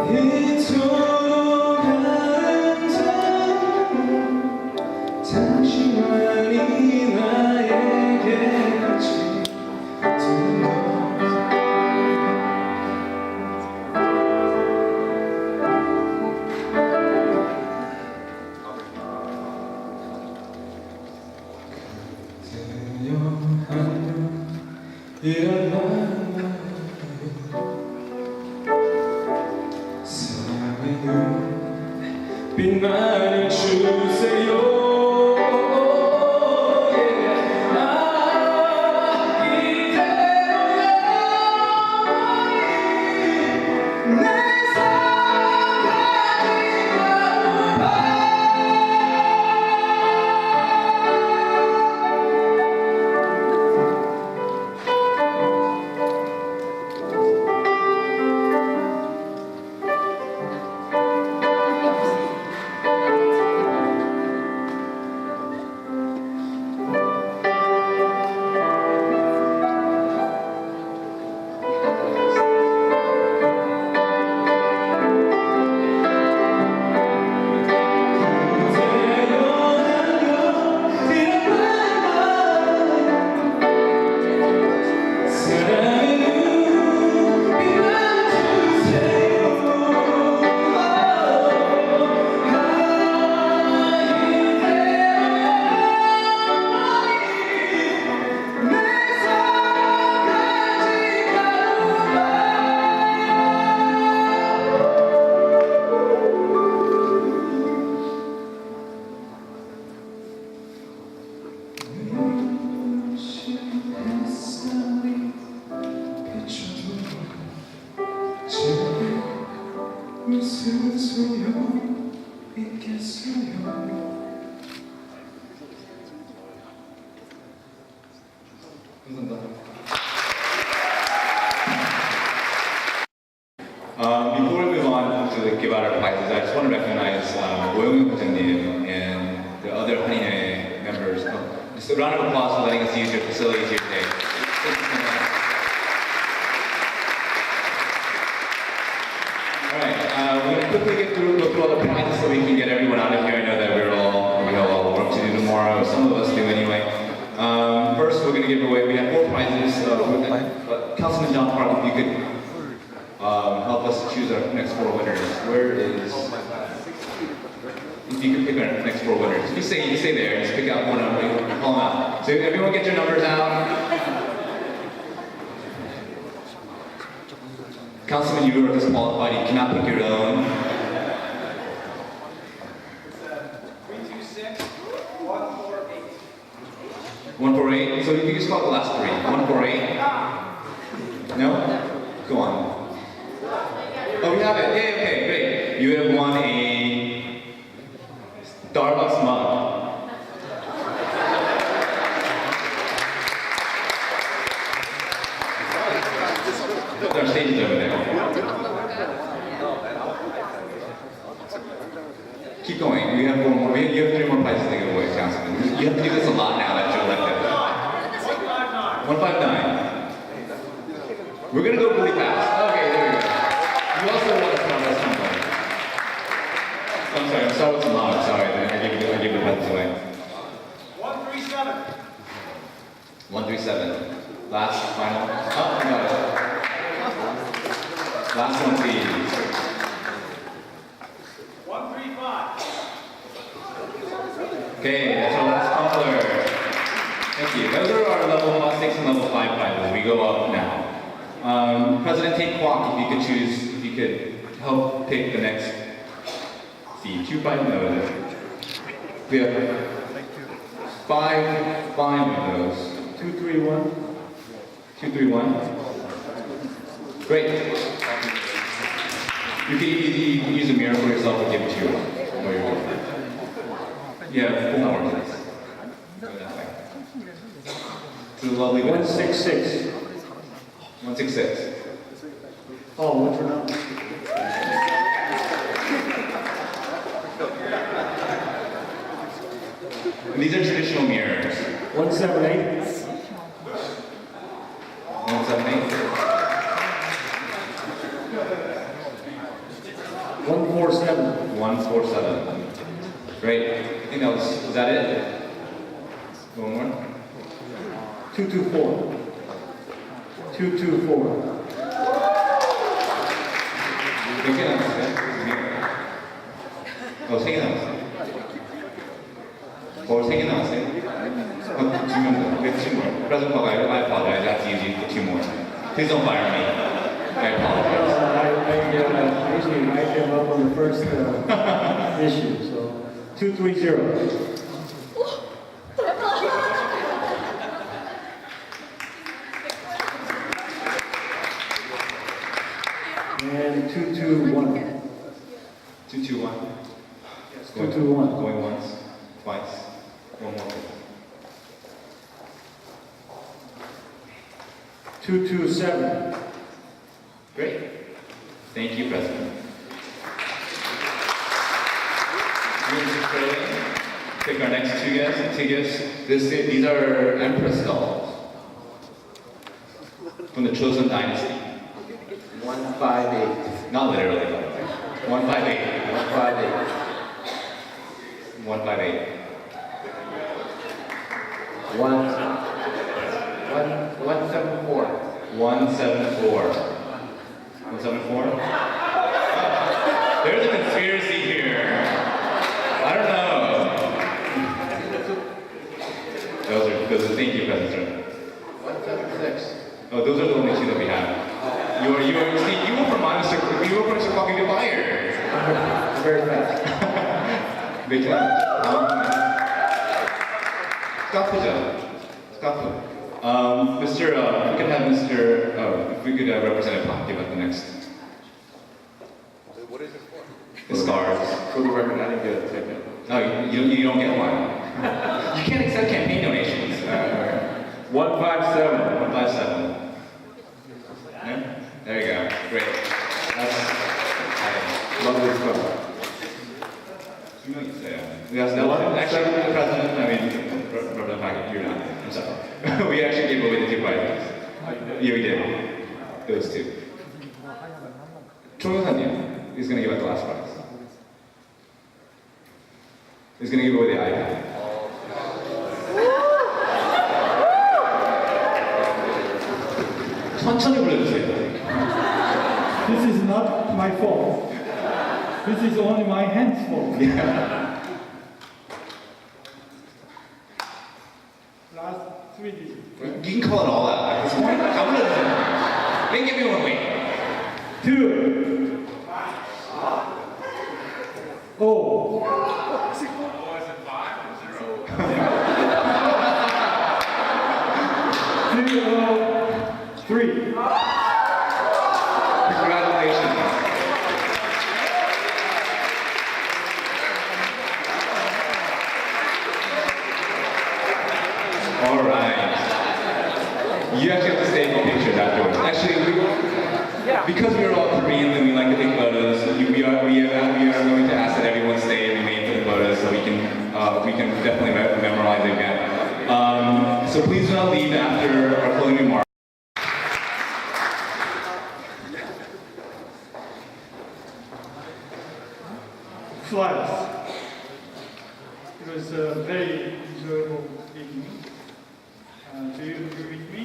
이토록 아름다운 당신만이 나의 대신 사랑의 눈빛만을 주세요. 무슨 소용 있겠어요. Before we move on to give out our prizes, I just want to recognize 오영훈 부장님 and the other 한인회 members. Just a round of applause for letting us use your facilities here today. Thank you so much. All right, we're going to quickly go through all the prizes so we can get everyone out of here. I know that we have all the work to do tomorrow, or some of us do anyway. First, we're going to give away, we have 4 prizes. Councilman John Park, if you could help us choose our next 4 winners. Where is, if you could pick our next 4 winners. You stay there, just pick out one of them, call them out. So everyone get your numbers out. Councilman, you are disqualified, you cannot pick your own. 326, 148. 148, so you can just call the last 3. 148. No? Go on. Oh, we have it. Yeah, okay, great. You have won a Starbucks mug. Our stage is over there. Keep going. We have 4 more. You have 3 more prizes to give away, Councilman. You have to do this a lot now that you're elected. 159. We're gonna go really fast. Okay, there we go. You also want to Starbucks something. I'm sorry, Starbucks mug. Sorry, I give the prizes away. 137. 137. Last, final. Oh, we got it. Last one, please. 135. Okay, that's our last tumbler. Thank you. Those are our level 6 and level 5 prizes. We go up now. President Tate Kwok, if you could choose, if you could help pick the next. See, 2 5 no's. We have 5 of those. 231. 231. Great. You can use a mirror for yourself or give it to your or your girlfriend. Yeah, 4 more please. Go that way. To the lovely 166. 166. Oh, what's your number? And these are traditional mirrors. 178. 178. 147. 147. Great. I think that was that it? One more? 224. 224. 몇 개 남았어요? 3개 남았어요. 3개 남았어요? 2명 more. We have 2 more. President Park, I apologize. I have to use you for 2 more. Please don't fire me. I apologize. I usually write them up on the first issue. So 230. And 221. 221. Yes, 221. Going once, twice, one more. 227. Great. Thank you, President. Mrs. Curley, take our next two guests. These are Empress dolls from the Chosun Dynasty. 158. Not literally, but 158. 158. 158. 174. 174. 174? There's a conspiracy here. I don't know. Those are thank you, President. 176. Oh, those are the only two that we have. You were from Mr. Fucking Fire. Very fast. Big challenge. Scuffle. We could have if we could have Representative Park give us the next. What is it for? The scars. For the record, I didn't get a ticket. No, you don't get one. You can't accept campaign donations. 157. 157. Yeah? There you go. Great. Lovely stuff. Actually, the President, Representative Park, you're not. I'm sorry. We actually gave away the two prizes. Yeah, we did. Those two. 총영사님 is going to give us the last prize. He's going to give away the iPad. 천천히 불러주세요. This is not my fault. This is only my hand's fault. Yeah. Last 3 digits. You can call it all out. This morning, 다 불러주세요. Then give me one way. 2. Oh. Was it 5 or 0? 3. Congratulations. All right. You actually have to stay for pictures afterwards. Actually, because we're all Koreans and we like to take photos, we are going to ask that everyone stay and remain for the photos so we can definitely memorize it again. So please do not leave after our closing remarks. Flights. It was a very enjoyable evening. Do you agree with me?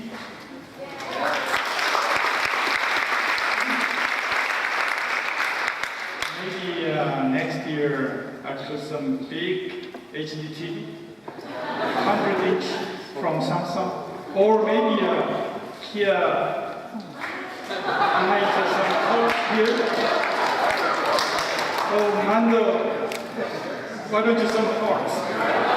Maybe next year I'll show some big HD TV, 100-inch from Samsung, or maybe Kia might some course here. Oh, Mando, why don't you some parts? Right.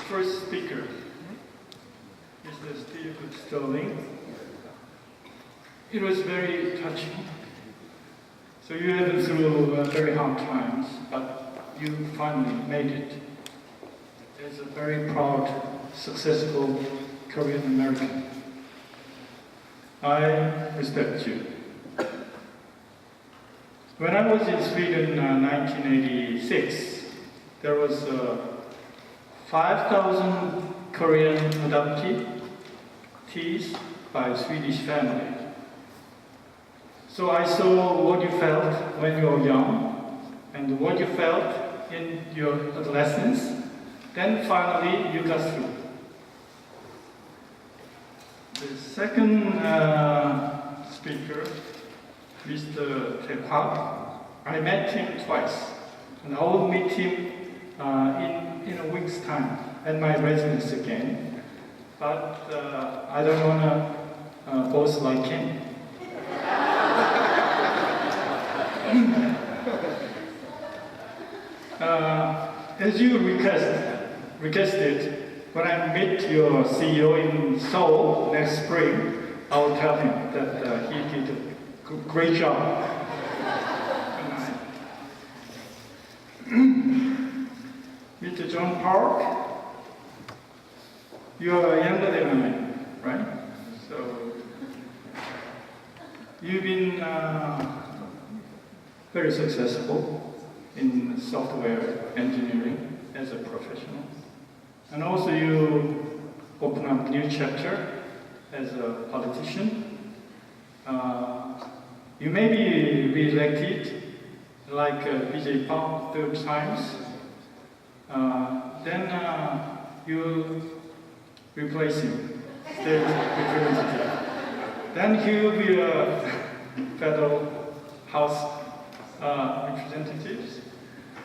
First speaker, Mr. Steve Sterling. It was very touching. So you have been through very hard times, but you finally made it. As a very proud, successful Korean American. I respect you. When I was in Sweden in 1986, there was 5,000 Korean adoptees by a Swedish family. So I saw what you felt when you were young and what you felt in your adolescence. Then finally you got through. The second speaker, Mr. Tae-Kwak, I met him twice, and I will meet him in a week's time. at my residence again, but I don't want to boast like him. As you requested, when I meet your CEO in Seoul next spring, I will tell him that he did a great job. Mr. John Park, you are younger than I am, right? So you've been very successful in software engineering as a professional. And also you open up a new chapter as a politician. You may be re-elected like BJ Park 3rd times. Then you replace him, state representative. Then he will be a federal House representatives.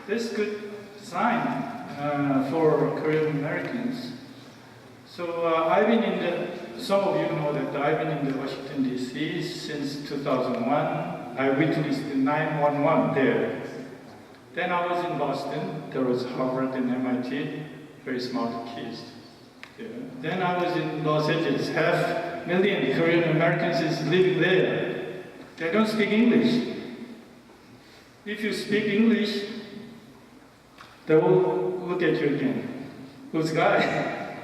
This good sign for Korean Americans. So I've been in the, some of you know that I've been in the Washington DC since 2001. I witnessed the 9/11 there. Then I was in Boston. There was Harvard and MIT, very smart kids there. Then I was in Los Angeles. 500,000 Korean Americans is living there. They don't speak English. If you speak English, they will look at you again. Who's guy?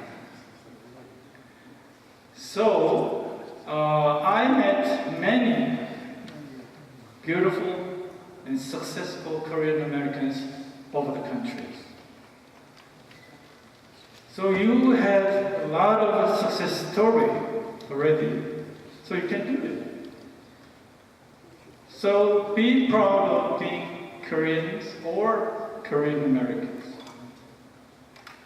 So I met many beautiful and successful Korean Americans over the country. So you have a lot of success story already, so you can do it. So be proud of being Koreans or Korean Americans.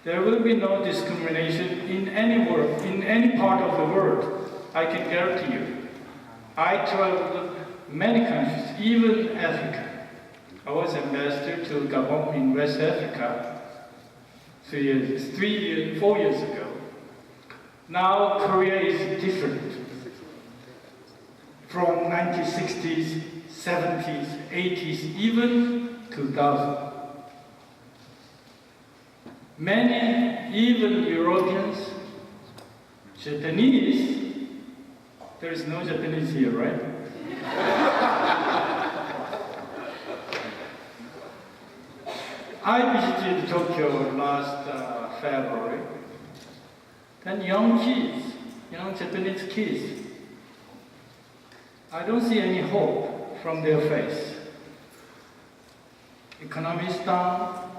There will be no discrimination in any world, in any part of the world. I can guarantee you. I traveled many countries, even Africa. I was ambassador to Gabon in West Africa 4 years ago. Now Korea is different. From 1960s, 70s, 80s, even 2000. Many, even Europeans, Japanese, there is no Japanese here, right? I visited Tokyo last February. Then young kids, young Japanese kids, I don't see any hope from their face. Economy is down,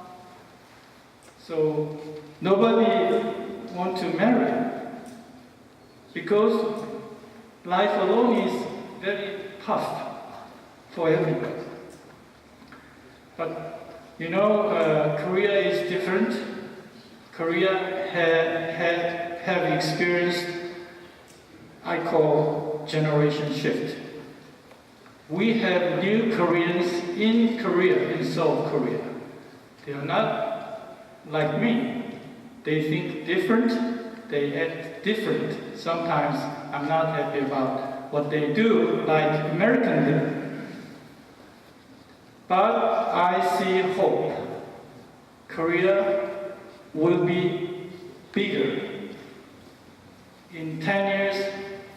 so nobody wants to marry because life alone is very tough for everyone. But you know, Korea is different. Korea have experienced, I call, generation shift. We have new Koreans in Korea, in South Korea. They are not like me. They think different, they act different. Sometimes I'm not happy about what they do, like American do. But I see hope. Korea will be bigger in 10 years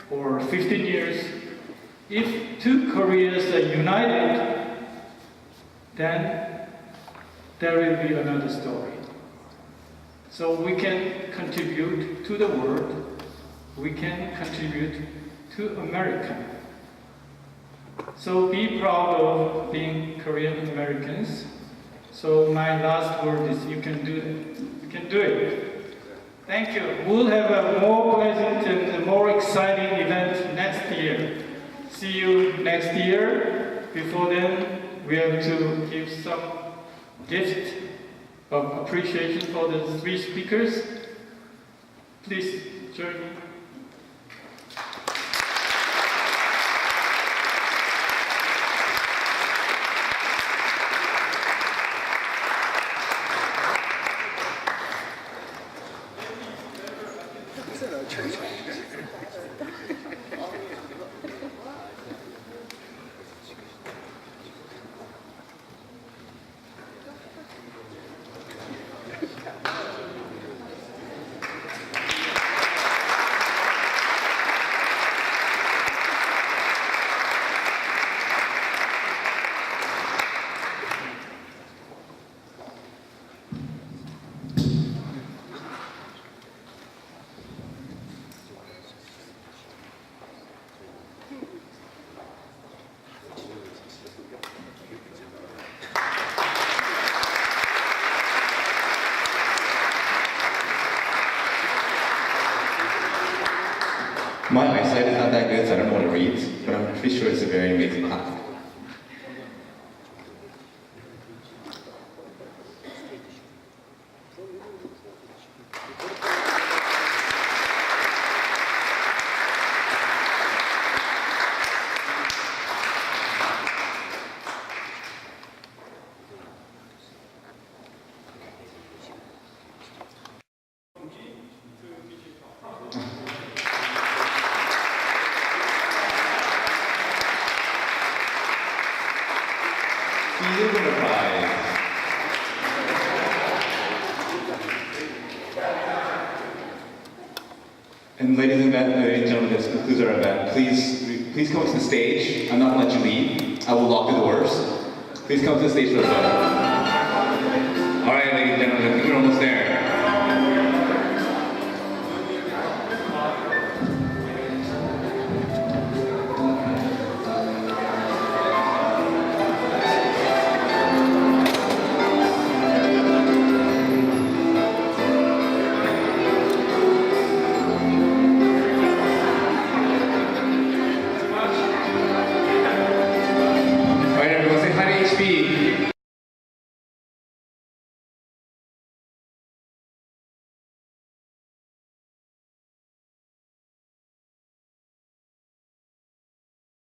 or 15 years. If two Koreas are united, then there will be another story. So we can contribute to the world. We can contribute to America. So be proud of being Korean Americans. So my last word is you can do it. You can do it. Thank you. We'll have a more pleasant and a more exciting event next year. See you next year. Before then, we have to give some gift of appreciation for the 3 speakers. Please join me. My eyesight is not that good, so I don't know what it reads, but I'm pretty sure it's a very amazing class. Silver prize. And ladies and gentlemen, this concludes our event. Please come to the stage. I'm not going to let you leave. I will lock the doors. Please come to the stage for the photo. All right, ladies and gentlemen, I think we're almost there.